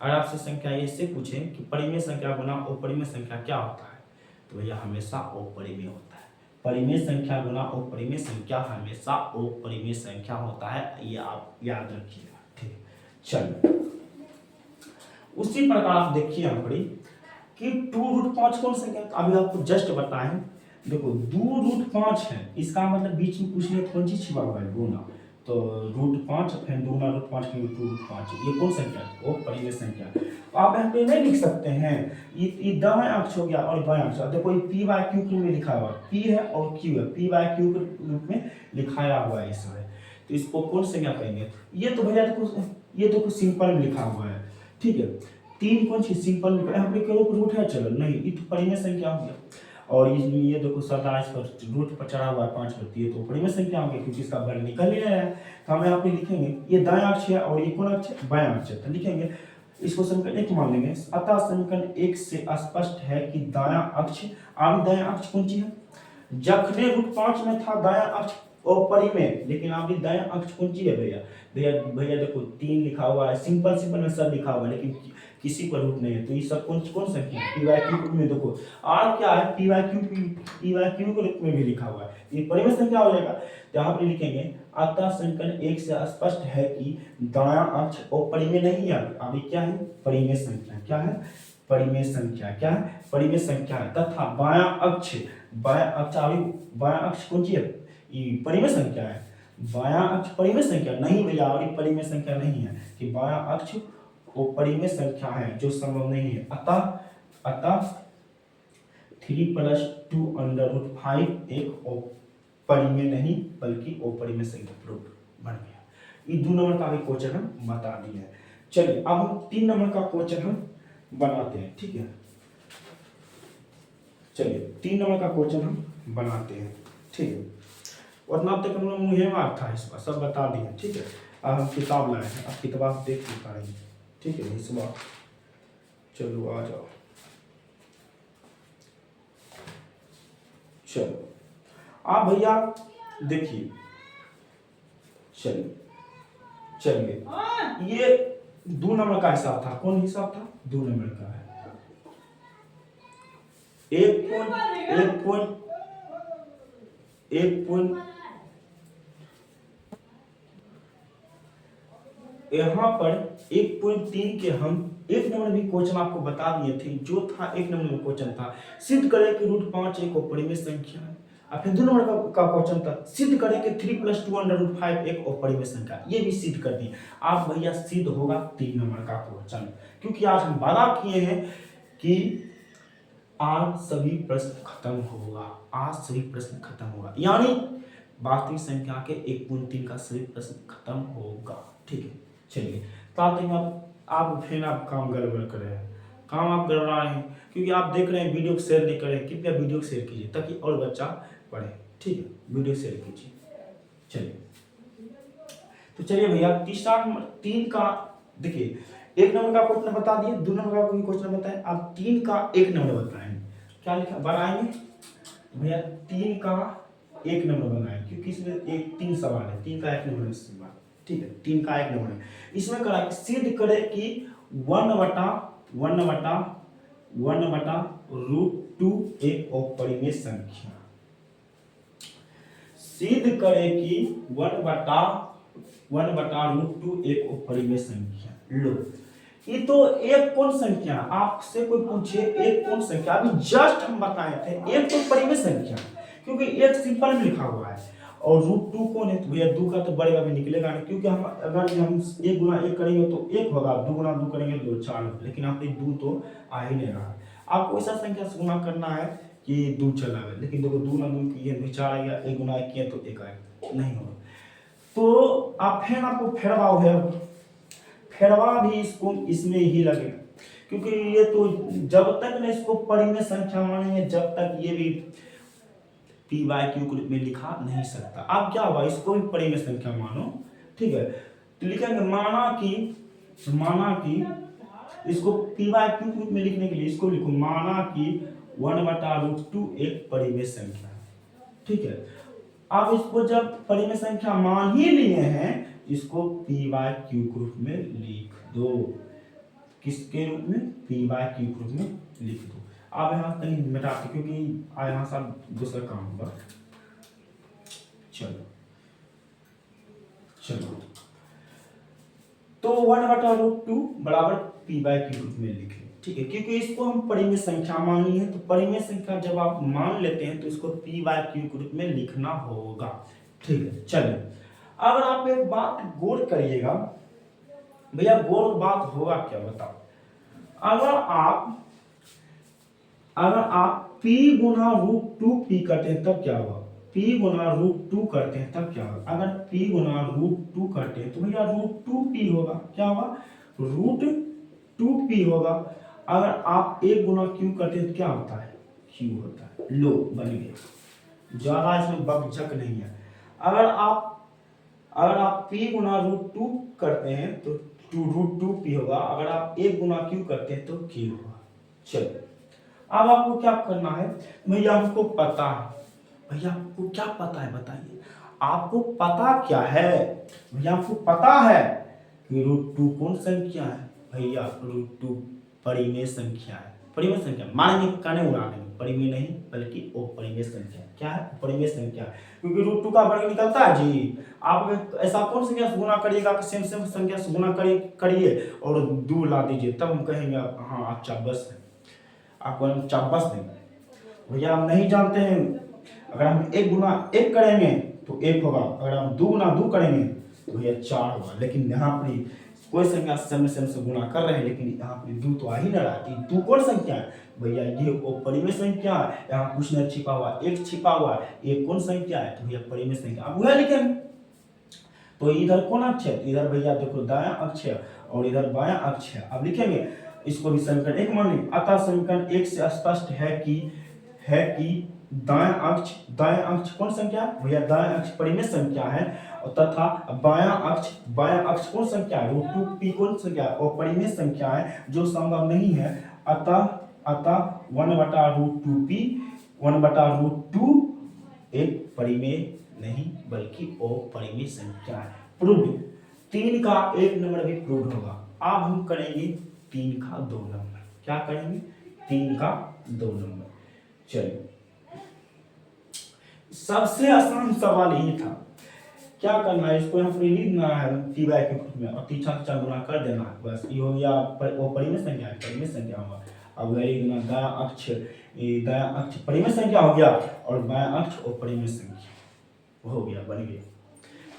अगर आपसे संख्या ऐसे पूछे कि परिमेय संख्या गुना अपरिमेय संख्या क्या होता है, तो भैया हमेशा अपरिमेय होता है। परिमेय संख्या गुना अपरिमेय संख्या हमेशा अपरिमेय संख्या होता है, ये आप याद रखिएगा, ठीक है। चलिए उसी प्रकार आप देखिए यहाँ पर कि 2√5 कौन संख्या, अभी आपको जस्ट बताएं। देखो 2√5 है, इसका मतलब बीच में पूछने कौन चीज छिपा हुआ है, गुना। तो √5 फिर 2 गुना √5 के 2√5, ये कौन संख्या है, वो परिमेय संख्या। तो आप यहाँ पे नहीं लिख सकते हैं, ये दाएं अक्ष हो गया और बाएं अक्ष। देखो ये p/q के रूप में लिखा हुआ है, p है और q है, p/q के रूप में लिखाया हुआ है इसमें। तो इसको कौन संख्या कहेंगे, ये तो भैया देखो ये तो कुछ सिंपल में लिखा हुआ है, ठीक है। 3 कौन सी सिंपल में, यहाँ पे केवल रूट है, चलो नहीं, ये तो परिमेय संख्या हो गया। और ये देखो 27 पर रूट पर चढ़ा हुआ है 5 पर, ये तो परिमेय संख्या होगी क्योंकि इसका वर्ग निकल ही रहा है। तो हम यहाँ पे लिखेंगे ये दाएं अक्ष है और ये कौन अक्ष है, बायां अक्ष है। तो लिखेंगे इसको समीकरण 1 मान लेंगे। अतः समीकरण 1 से स्पष्ट है कि दायां अक्ष, अब दायां अक्ष कौन सी है, जखने √5 में था दायां अक्ष और परिमेय, लेकिन आप भी दायां अक्ष कौन सी है भैया? भैया भैया देखो 3 लिखा हुआ है, सिंपल में सब लिखा हुआ है, लेकिन किसी पर रूट नहीं है, तो ये सब कौन कौन संख्या है? पी वाई क्यू के रूप में देखो आर क्या है, पी वाई क्यू के रूप में भी लिखा हुआ है, ये परिमेय संख्या हो जाएगा। तो यहाँ पर लिखेंगे अतः संकलन 1 से स्पष्ट है कि दायां अक्ष और परिमेय नहीं है। अभी क्या है? परिमेय संख्या। क्या है? परिमेय संख्या। क्या है? परिमेय संख्या है। तथा बायां अक्ष अभी बायां अक्ष कौन सी है? ये परिमेय संख्या है। बायां अक्ष परिमेय संख्या नहीं भैया, अभी परिमेय संख्या नहीं है कि बायां अक्ष वो परिमेय संख्या है, जो संभव नहीं है। अतः 3 + 2 √5 एक परिमेय नहीं बल्कि अपरिमेय संख्या रूप बन गया। ये 2 नंबर का भी क्वेश्चन हम बता दिए हैं। चलिए अब हम 3 नंबर का क्वेश्चन हम बनाते हैं, ठीक है। चलिए 3 नंबर का क्वेश्चन हम बनाते हैं, ठीक है। उतना तक हम लोग मुझे मार था, इस बार सब बता दिए, ठीक है। अब हम किताब लाए हैं, अब किताब देख नहीं पाएंगे, ठीक है। इस बार चलो आ जाओ, चलो आप भैया देखिए, चलिए ये 2 नंबर का हिसाब था। कौन हिसाब था? 2 नंबर का है। 1 यहाँ पर 1.3 के हम 1 नंबर भी क्वेश्चन आपको बता दिए थे, जो था 1 नंबर में क्वेश्चन था सिद्ध करें कि √5 एक अपरिमेय संख्या है। और फिर 2 नंबर का क्वेश्चन था सिद्ध करें कि 3 + 2 √5 एक अपरिमेय संख्या, ये भी सिद्ध कर दिए। आप भैया सिद्ध होगा 3 नंबर का क्वेश्चन, क्योंकि आज हम वादा किए हैं कि आज सभी प्रश्न खत्म होगा, आज सभी प्रश्न खत्म होगा, यानी वास्तविक संख्या के 1.3 का सभी प्रश्न खत्म होगा, ठीक है। चलिए तो आप फिर आप काम गड़बड़ कर रहे हैं, काम आप गड़बड़ा रहे हैं, क्योंकि आप देख रहे हैं वीडियो को शेयर नहीं करें। कृपया वीडियो को शेयर कीजिए ताकि और बच्चा पढ़े, ठीक है। वीडियो शेयर कीजिए। चलिए तो चलिए भैया तीसरा नंबर 3 का देखिए, 1 नंबर का क्वेश्चन बता दिए, 2 नंबर का कोई क्वेश्चन बताए, आप 3 का 1 नंबर बताएंगे। क्या लिखा बनाएंगे भैया? 3 का 1 नंबर बनाए, क्योंकि इसमें 3 सवाल है, 3 का 1 नंबर सवाल, ठीक है। 3 का 1 नंबर है। इसमें करा कि सिद्ध करे कि 1/√2 एक अपरिमेय संख्या। सिद्ध करे कि 1/√2 एक अपरिमेय संख्या। लो ये तो एक कौन संख्या? आपसे कोई पूछे एक कौन संख्या, अभी जस्ट हम बताए थे एक तो परिमेय संख्या, क्योंकि एक सिंपल में लिखा हुआ है, और √2 कौन है? तो भैया 2 का तो बड़ेगा भी निकलेगा नहीं, क्योंकि हम अगर हम 1 × 1 करेंगे तो 1 होगा, 2 × 2 करेंगे तो 4 होगा, लेकिन आप 2 तो आ ही नहीं रहा। आपको ऐसा संख्या से गुना करना है कि 2 चला गया, लेकिन देखो 2 × 2 किए तो 4 आ गया, 1 × 1 किए तो 1 आएगा, नहीं होगा। तो आप फिर आपको फेरवा भी इसको इसमें ही लगेगा, क्योंकि ये तो जब तक न इसको परिमेय संख्या मानेंगे, जब तक ये भी पी वाई क्यू के रूप में लिखा नहीं सकता। अब क्या हुआ, इसको भी परिमेय संख्या मानो, ठीक है। तो लिखेंगे माना कि इसको पी वाई क्यू के रूप में लिखने के लिए इसको लिखो माना कि 1/√2 एक परिमेय संख्या, ठीक है। अब इसको जब परिमेय संख्या मान ही लिए हैं, इसको पी वाई क्यू के रूप में लिख दो। किसके रूप में? पी वाई क्यू के रूप में लिख दो। अब यहाँ कहीं मिटाते, क्योंकि यहाँ सब दूसरा काम होगा। चलो तो 1/√2 बराबर पी वाई क्यू के रूप में लिख लें, ठीक है, क्योंकि इसको हम परिमेय संख्या मान ली है। तो परिमेय संख्या जब आप मान लेते हैं तो इसको पी वाई क्यू के रूप में लिखना होगा, ठीक है। चलिए अगर आप एक बात गौर करिएगा भैया, गौर बात होगा क्या बताओ। अगर आप p × √2p करते हैं तब क्या होगा? p × √2 करते हैं तब क्या होगा? अगर p × √2 करते हैं तो भैया √2p होगा। क्या होगा? √2p होगा। अगर आप 1 × q करते हैं तो क्या होता है? q होता है। लो बन गया, ज्यादा इसमें बकझक नहीं है। अगर आप p × √2 करते हैं तो √2p होगा। अगर आप 1 × q करते हैं तो q होगा। चलो अब आपको क्या करना है? भैया हमको पता है, भैया आपको क्या पता है बताइए। आपको पता क्या है भैया, आपको पता है कि √2 कौन संख्या है भैया, √2 परिमेय संख्या है। परिमेय संख्या मानेंगे कहने उड़ा देंगे, परिमेय नहीं बल्कि अपरिमेय संख्या। क्या है? अपरिमेय संख्या, क्योंकि √2 का वर्ग निकलता है जी। आप ऐसा कौन संख्या से गुना करिएगा कि सेम सेम संख्या से गुना करिए और 2 ला दीजिए, तब हम कहेंगे हाँ आप चाबस हैं, आपको हम चाबस देंगे। भैया हम नहीं जानते हैं, अगर हम 1 गुना 1 करेंगे तो 1 होगा, अगर हम 2 गुना 2 करेंगे तो भैया 4 होगा। लेकिन यहाँ पर कोई संख्या सेम से गुना कर रहे हैं, लेकिन यहाँ पे 2 तो आ ही ना रहा है। 2 कौन संख्या है भैया? ये अपरिमेय संख्या है। यहाँ कुछ नहीं छिपा हुआ, 1 छिपा हुआ है। 1 कौन संख्या है? तो भैया परिमेय संख्या। अब वह लिखेंगे तो इधर कौन अक्ष है? इधर भैया देखो दायां अक्ष है और इधर बायां अक्ष है। अब लिखेंगे इसको भी समीकरण 1 मान लेंगे। अतः समीकरण 1 से स्पष्ट है कि दायां अक्ष कौन संख्या है भैया? दायां अक्ष परिमेय संख्या है तथा बायां अक्ष कौन संख्या है? √2p कौन संख्या है? और परिमेय संख्या है जो संभव नहीं है। अतः 1/√2p 1/√2 एक परिमेय नहीं बल्कि अपरिमेय संख्या है। प्रूव्ड। 3 का 1 नंबर भी प्रूव्ड होगा। अब हम करेंगे 3 का 2 नंबर। क्या करेंगे? 3 का 2 नंबर। चलिए, सबसे आसान सवाल यही था। क्या करना है? इसको यहाँ पर लिखना है p/q के रूप में और 3 गुना कर देना है, बस ये हो गया। अपरिमेय संख्या है, परिमेय संख्या होगा। अब वही दायां अक्ष परिमेय संख्या हो गया और बायां अक्ष अपरिमेय संख्या हो गया, बन गया।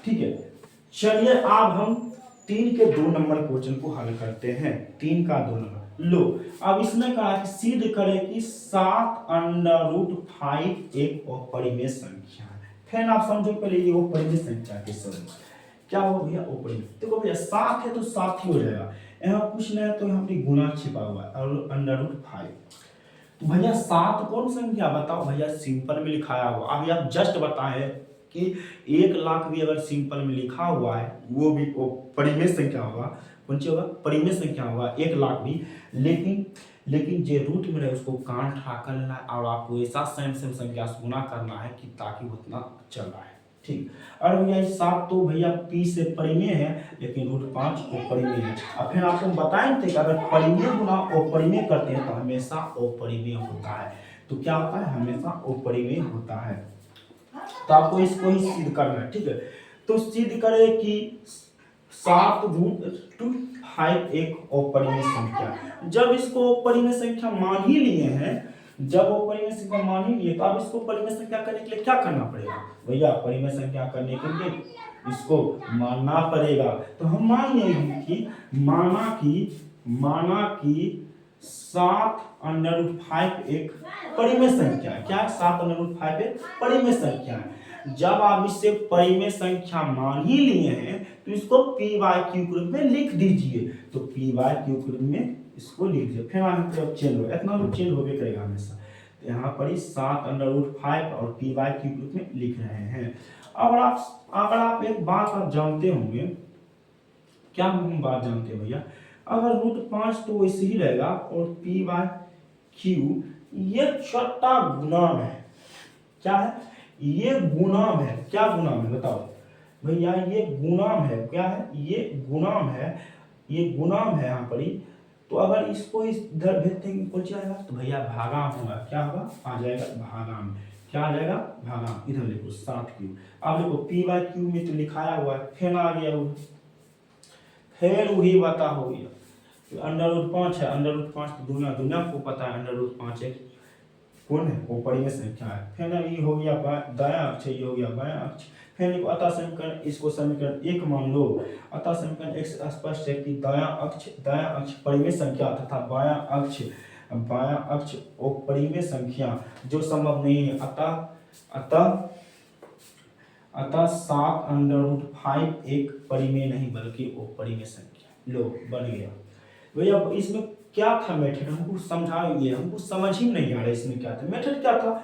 ठीक है, चलिए अब हम 3 के 2 नंबर क्वेश्चन को हल करते हैं। 3 का 2 नंबर लो। अब इसमें कहा कि सिद्ध करें कि 7√5 एक अपरिमेय संख्या है। फिर आप समझो पहले ये अपरिमेय संख्या के स्वरूप क्या हो भैया? अपरिमेय। देखो भैया 7 है तो 7 ही हो जाएगा, यहाँ कुछ नहीं है तो यहाँ पे गुना छिपा हुआ है और √5। तो भैया 7 कौन संख्या बताओ भैया? सिंपल में लिखाया हुआ। अभी आप जस्ट बताए कि 1 लाख भी अगर सिंपल में लिखा हुआ है वो भी परिमेय संख्या होगा। कौन सी होगा? परिमेय संख्या होगा 1 लाख भी। लेकिन जो रूट में रहे उसको काट उठा कर लेना है और आपको ऐसा सेम संख्या से गुना करना है कि ताकि उतना चल रहा है। ठीक। और भैया 7 तो भैया p से परिमेय है, लेकिन √5 अपरिमेय है। अब फिर आपको बताएं थे कि अगर परिमेय गुना अपरिमेय करते हैं तो हमेशा अपरिमेय होता है। तो क्या होता है? हमेशा अपरिमेय होता है। तो आपको इसको ही सिद्ध करना है। ठीक है, तो सिद्ध करें कि 7√5 एक अपरिमेय संख्या। जब इसको अपरिमेय संख्या मान ही लिए हैं, तो अब इसको परिमेय संख्या करने के लिए क्या करना पड़ेगा भैया? परिमेय संख्या करने के लिए इसको मानना पड़ेगा। तो हम मान लेंगे कि माना कि 7√5 एक परिमेय संख्या है। क्या है? 7√5 एक परिमेय संख्या है। जब आप इसे परिमेय संख्या मान ही लिए हैं तो इसको p/q के रूप में लिख दीजिए। तो p/q के रूप में इसको लिख दीजिए। फिर आगे चेंज होगा, इतना रूप चेंज होगा करेगा हमेशा। तो यहाँ पर 7√5 और p/q के रूप में लिख रहे हैं। अगर आप एक बात आप जानते होंगे, क्या हम बात जानते हैं भैया? अगर √5 तो वैसे ही रहेगा और p/q ये छोटा गुणांक है। क्या है? ये गुणांक है। क्या गुणांक है बताओ भैया? ये गुणांक है। क्या है? ये गुणांक है। ये गुणांक है यहाँ पर ही। तो अगर इसको इधर भेजते हैं कौन जाएगा? तो भैया भागाम होगा। क्या होगा? आ जाएगा भागाम। क्या आ जाएगा? भागाम। इधर लिखो 7q। अब देखो p/q में तो लिखाया हुआ है, फिर आ गया वो, फिर वही बता हो गया। √5 है, √5 तो दुनिया को पता है √5 है कौन है? वो परिमेय संख्या है। फिर ये हो गया दायां अक्ष, ये हो गया बायां अक्ष। फिर अतः समीकरण, इसको समीकरण 1 मान लो। अतः समीकरण 1 से स्पष्ट है कि दायां अक्ष परिमेय संख्या तथा बायां अक्ष अपरिमेय संख्या जो संभव नहीं है। अतः 7√5 एक परिमेय नहीं बल्कि अपरिमेय संख्या। लो, बन गया भैया। इसमें क्या था मेथड? हमको समझाइए, हमको समझ ही नहीं आ रहा इसमें क्या था मेथड। क्या था?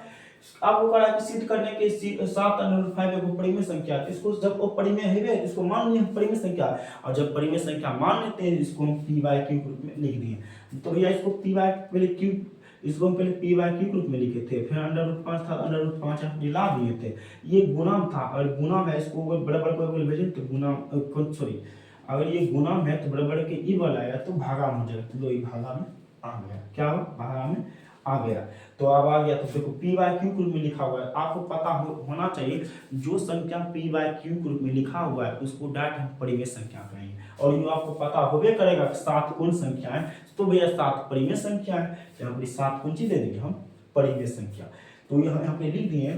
आपको कहा कि सिद्ध करने के 7√5 एक परिमेय संख्या। इसको जब वो परिमेय है इसको मान लिया परिमेय संख्या, और जब परिमेय संख्या मान लेते हैं इसको हम p/q के रूप में लिख दिए। तो भैया इसको p/q इसको हम पहले पी बाय क्यू के रूप में लिखे थे, फिर अंडर रूट 5 था, अंडर रूट 5 हम ला दिए थे। ये गुणाम था और गुणाम है, इसको बड़े बड़े को भेजें तो गुणाम सॉरी अगर ये गुणाम है तो बड़े बड़े के ई वाला आएगा तो भागा में हो जाएगा, तो ये भागा में आ गया। क्या हो? भागा में आ गया। तो अब आ गया तो देखो पी बाय क्यू के रूप में लिखा हुआ है, आपको पता होना चाहिए जो संख्या पी बाय क्यू के रूप में लिखा हुआ है उसको डायरेक्ट हम परिमेय संख्या कहेंगे। और ये आपको पता होबे करेगा कि 7 कौन संख्या है, तो भैया 7 परिमेय संख्या है, यहाँ पर 7 कौन सी दे देंगे हम? परिमेय संख्या। तो यहाँ पे लिख दिए,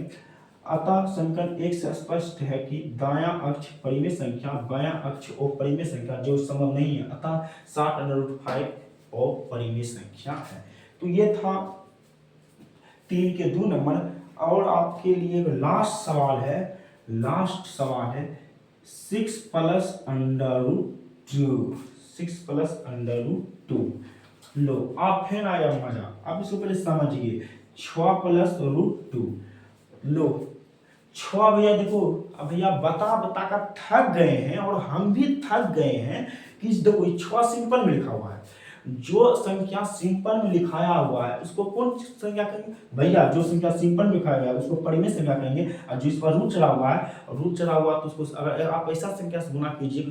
अतः समीकरण 1 से स्पष्ट है कि दायां अक्ष परिमेय संख्या, बायां अक्ष अपरिमेय संख्या जो संभव नहीं है, अतः 60√5 अपरिमेय संख्या है। तो ये था 3 के 2 नंबर। और आपके लिए लास्ट सवाल है 6 प्लस √2 लो आप फिर आया मजा। आप इसको पहले समझिए, 6 प्लस √2 लो 6 भैया देखो, अब भैया बता कर थक गए हैं और हम भी थक गए हैं कि देखो 6 सिंपल में लिखा हुआ है, जो संख्या सिंपल में लिखाया हुआ है उसको कौन संख्या कहेंगे भैया? जो संख्या सिंपल में लिखाया गया है उसको परिमेय संख्या कहेंगे, और जो इस पर रूट चढ़ा हुआ है तो उसको अगर आप ऐसा संख्या से गुना कीजिए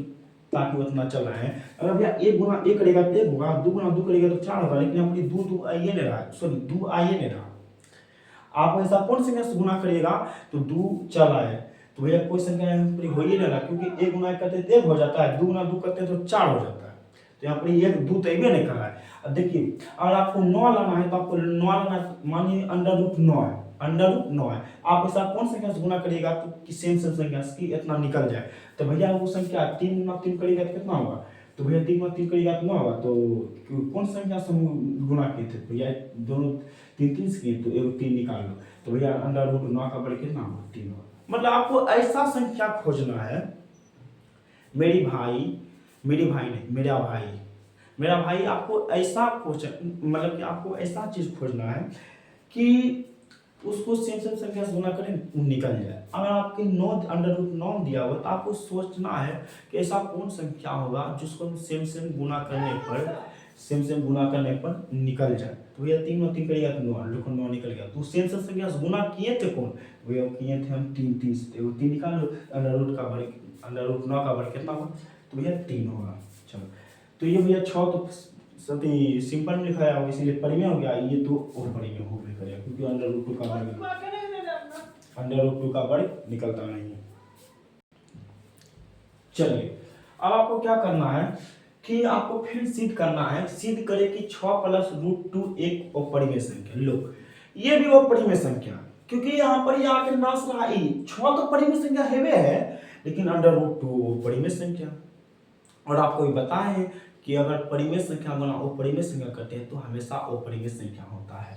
ताकि वो इतना चल रहा है। अगर भैया 1 गुना 1 करेगा तो 1 होगा, 2 गुना 2 करेगा तो 4 होगा, लेकिन हम 2 आइए ले रहा है, सॉरी 2 आइए ले रहा। आप ऐसा कौन संख्या से गुना करिएगा तो 2 चल आए, तो भैया कोई संख्या यहाँ पर हो ही नहीं रहा, क्योंकि 1 गुना 1 करते तो 1 हो जाता है, 2 गुना 2 करते तो 4 हो जाता है। तो यहाँ पर 1 2 तो नहीं कर रहा है। अब देखिए अगर आपको 9 लाना है तो आपको 9 लाना है, मानिए √9 है, √9 है, आप ऐसा कौन संख्या से गुना करिएगा तो कि सेम संख्या की इतना निकल जाए। तो भैया वो संख्या 3 गुना 3 करिएगा तो कितना होगा? तो भैया 3 गुना 3 करिएगा तो 9 होगा। तो कौन संख्या से गुना किए थे? भैया दोनों 3 से किए तो 3 निकाल लो, तो भैया √9 का बड़े कितना होगा? 3 होगा। मतलब आपको ऐसा संख्या खोजना है, मेरा भाई आपको ऐसा मतलब कि आपको ऐसा चीज खोजना है कि उसको सेम संख्या से गुना करें निकल जाए। अगर आपके 9 √9 दिया हुआ तो आपको सोचना है कि ऐसा कौन संख्या होगा जिसको सेम गुना करने पर निकल जाए। तो भैया 3 और 3 करिएगा तो 9 निकल गया। तो सेम संख्या से गुना किए थे कौन? भैया किए थे हम 3 निकाल लो, √9 का वर्ग कितना होगा? तो भैया 3 होगा। चलो तो ये भैया 6 तो सिंपल में लिखा है इसीलिए परिमेय हो गया, ये तो अपरिमेय हो भी करेगा क्योंकि √2 का वर्ग निकलता नहीं है। चलिए अब आपको क्या करना है कि आपको फिर सिद्ध करना है, सिद्ध करें कि 6 प्लस √2 एक अपरिमेय संख्या। लो ये भी अपरिमेय संख्या, क्योंकि यहाँ पर ये आके नाश रहा है, 6 तो परिमेय संख्या है लेकिन √2 अपरिमेय संख्या। और आपको ये बताएं कि अगर परिमेय संख्या गुना अपरिमेय संख्या करते हैं तो हमेशा अपरिमेय संख्या होता है।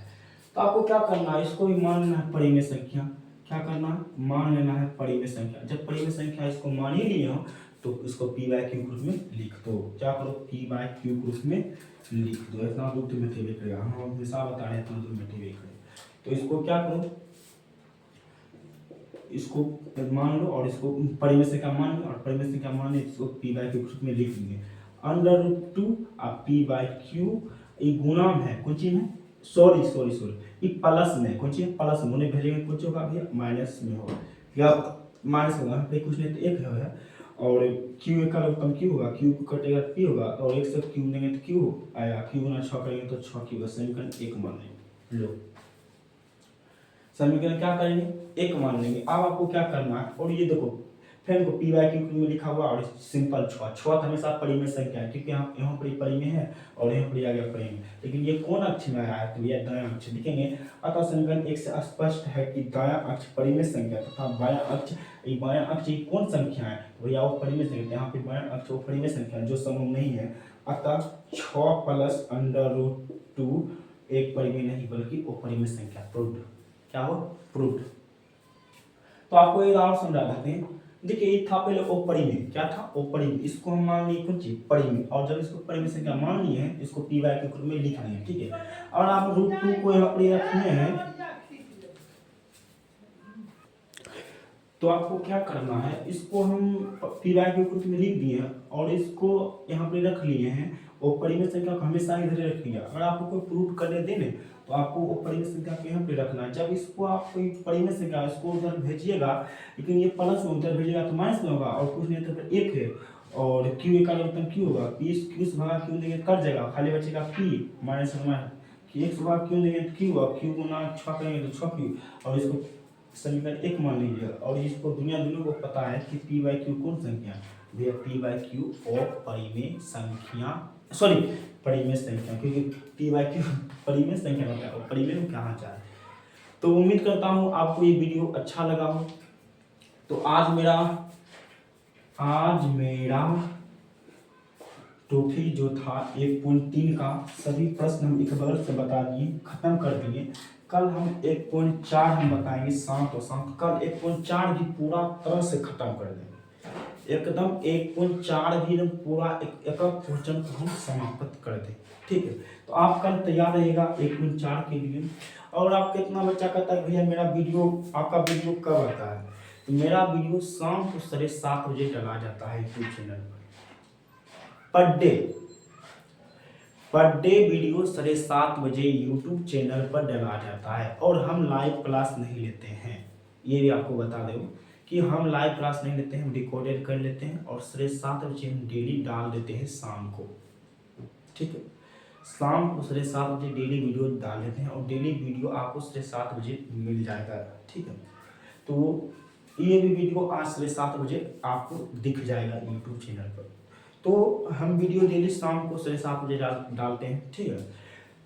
तो आपको क्या करना है, इसको भी मान लेना है परिमेय संख्या। क्या करना है? मान लेना है परिमेय संख्या। जब परिमेय संख्या इसको मान ही लिए हो तो इसको p बाय क्यू के रूप में लिख दो। क्या करो? p बाय क्यू के रूप में लिख दो। इतना दूर तो में थे करेगा, हम हमेशा बता रहे हैं इतना दूर में थे करेगा। तो इसको क्या करो, इसको मान लो और इसको परिमेय संख्या मान लो, और परिमेय संख्या मान लो इसको p बाय क्यू के रूप में लिख देंगे। √2 और p बाय क्यू ये गुणाम है कौन चीज में? सॉरी ये प्लस में कौन चीज? प्लस में उन्हें भेजेंगे कुछ होगा भैया माइनस में होगा, या माइनस होगा पे कुछ नहीं तो 1 है, और q का लघुत्तम q होगा, q को कटेगा p होगा, और 1 से q देंगे तो q आएगा, q गुना 6 करेंगे तो 6 q होगा। समीकरण 1 मान लेंगे। लो समीकरण क्या करेंगे? 1 मान लेंगे। अब आपको क्या करना है, और ये देखो फिर को p बाय क्यू में लिखा हुआ और सिंपल 6 हमेशा परिमेय संख्या है क्योंकि यहाँ पर परिमेय है और यहाँ पर आ गया परिमेय, लेकिन ये कौन अक्ष में आया है? तो ये दायां अक्ष लिखेंगे। अतः समीकरण 1 से स्पष्ट है कि दायां अक्ष परिमेय संख्या तथा बायां अक्ष कौन संख्या है? भैया वो परिमेय संख्या, यहाँ पे बायां अक्ष वो परिमेय संख्या जो संभव नहीं है। अतः 6 प्लस √2 एक परिमेय नहीं बल्कि अपरिमेय संख्या। प्रूव्ड। क्या हो? प्रूव्ड। तो आपको एक और समझा देते हैं। देखिए ये था पहले अपरिमेय, क्या था? अपरिमेय, इसको हम मान लिए कुछ परिमेय, और जब इसको परिमेय संख्या मान लिए हैं इसको p बाय क्यू के रूप में लिख लिए, ठीक है। और आप √2 को यहाँ पर रखने हैं तो आपको क्या करना है, इसको हम पी वाई के ग्रुप में लिख दिए हैं और इसको यहाँ पे रख लिए हैं और परिमेय संख्या को हमेशा इधर रख लिया। अगर आपको कोई प्रूफ करने देने तो आपको वो परिमेय संख्या को यहाँ पे रखना है। जब इसको आप कोई परिमेय संख्या इसको उधर भेजिएगा, लेकिन ये प्लस में उधर भेजिएगा तो माइनस में होगा और कुछ नहीं तो फिर एक है और क्यू का मतलब क्यू होगा, पी क्यू से भागा क्यू देंगे कट जाएगा, खाली बचेगा पी माइनस कि एक से भागा क्यू देंगे तो क्यू और क्यू गुना 6 करेंगे तो 6 क्यू और इसको समीकरण 1 मान लीजिए। और इसको दुनिया को पता है कि पी बाई क्यू कौन संख्या भैया, पी बाई क्यू और परिमेय संख्या, सॉरी परिमेय संख्या, क्योंकि पी बाई क्यू परिमेय संख्या होता है और परिमेय में कहाँ जाए। तो उम्मीद करता हूँ आपको ये वीडियो अच्छा लगा हो। तो आज मेरा टॉपिक जो था 1.3 का सभी प्रश्न हम एक बार से बता दिए, खत्म कर दिए। कल हम 1.4 हम बताएंगे शांत और शांत। कल 1.4 भी पूरा तरह से खत्म कर देंगे, एकदम 1.4 भी हम पूरा एक क्वेश्चन को हम समाप्त कर दें। ठीक है, तो आप कल तैयार रहिएगा 1.4 के लिए। और आप कितना बच्चा कहता है भैया मेरा वीडियो, आपका वीडियो कब आता है, तो मेरा वीडियो शाम को 7:30 बजे डला जाता है यूट्यूब चैनल पर। पर डे वीडियो 7:30 बजे यूट्यूब चैनल पर डला जाता है और हम लाइव क्लास नहीं लेते हैं। ये भी आपको बता दूं कि हम लाइव क्लास नहीं लेते हैं, हम रिकॉर्डेड कर लेते हैं और 7:30 बजे हम डेली डाल देते हैं शाम को। ठीक है, शाम को 7:30 बजे डेली वीडियो डाल देते हैं और डेली वीडियो आपको 7:30 बजे मिल जाएगा। ठीक है, तो ये भी वीडियो आज 7:30 बजे आपको दिख जाएगा यूट्यूब चैनल पर। तो हम वीडियो डेली शाम को 7:30 बजे डालते हैं। ठीक है,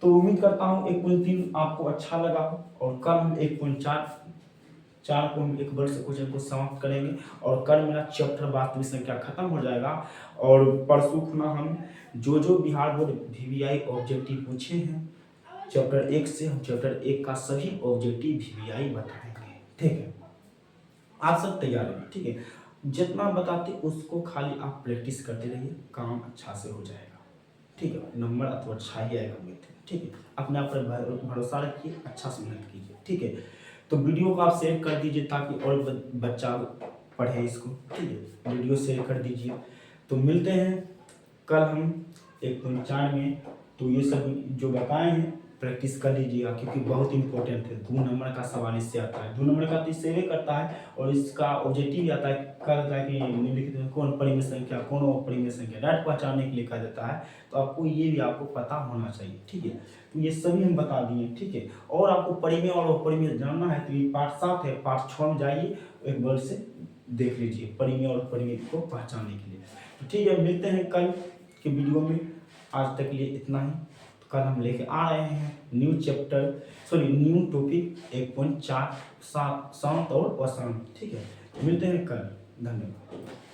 तो उम्मीद करता हूँ 1.3 आपको अच्छा लगा और कल हम 1.4 को हम एक वर्ड से क्वेश्चन को समाप्त करेंगे और कल मेरा चैप्टर वास्तविक संख्या खत्म हो जाएगा। और परसों खुना हम जो बिहार बोर्ड VVI ऑब्जेक्टिव पूछे हैं चैप्टर 1 से, हम चैप्टर 1 का सभी ऑब्जेक्टिव VVI बताएंगे। ठीक है, आप सब तैयार हैं। ठीक है, जितना बताते उसको खाली आप प्रैक्टिस करते रहिए, काम अच्छा से हो जाएगा। ठीक है, नंबर तो अच्छा ही आएगा उम्मीद है। ठीक है, अपने आप पर भरोसा रखिए, अच्छा से मेहनत कीजिए। ठीक है, तो वीडियो को आप शेयर कर दीजिए ताकि और बच्चा पढ़े इसको। ठीक है, वीडियो शेयर कर दीजिए। तो मिलते हैं कल हम 1.4 में। तो ये सब जो बताए हैं प्रैक्टिस कर लीजिएगा क्योंकि बहुत इंपॉर्टेंट है। 2 नंबर का सवाल इससे आता है, 2 नंबर का तो इससे भी करता है और इसका ऑब्जेक्टिव आता है, कहता है कि निम्नलिखित में कौन परिमेय संख्या कौन अपरिमेय संख्या डायरेक्ट पहचानने के लिए कहा जाता है। तो आपको ये भी आपको पता होना चाहिए। ठीक है, तो ये सभी हम बता दिए। ठीक है, और आपको परिमेय और अपरिमेय जानना है तो ये पार्ट 7 है, पार्ट 6 में जाइए एक बार से देख लीजिए परिमेय और अपरिमेय को पहचानने के लिए। तो ठीक है, मिलते हैं कल के वीडियो में। आज तक के लिए इतना ही। कल हम लेके आ रहे हैं न्यू टॉपिक 1.4 शांत और अशांत। ठीक है, मिलते हैं कल। धन्यवाद।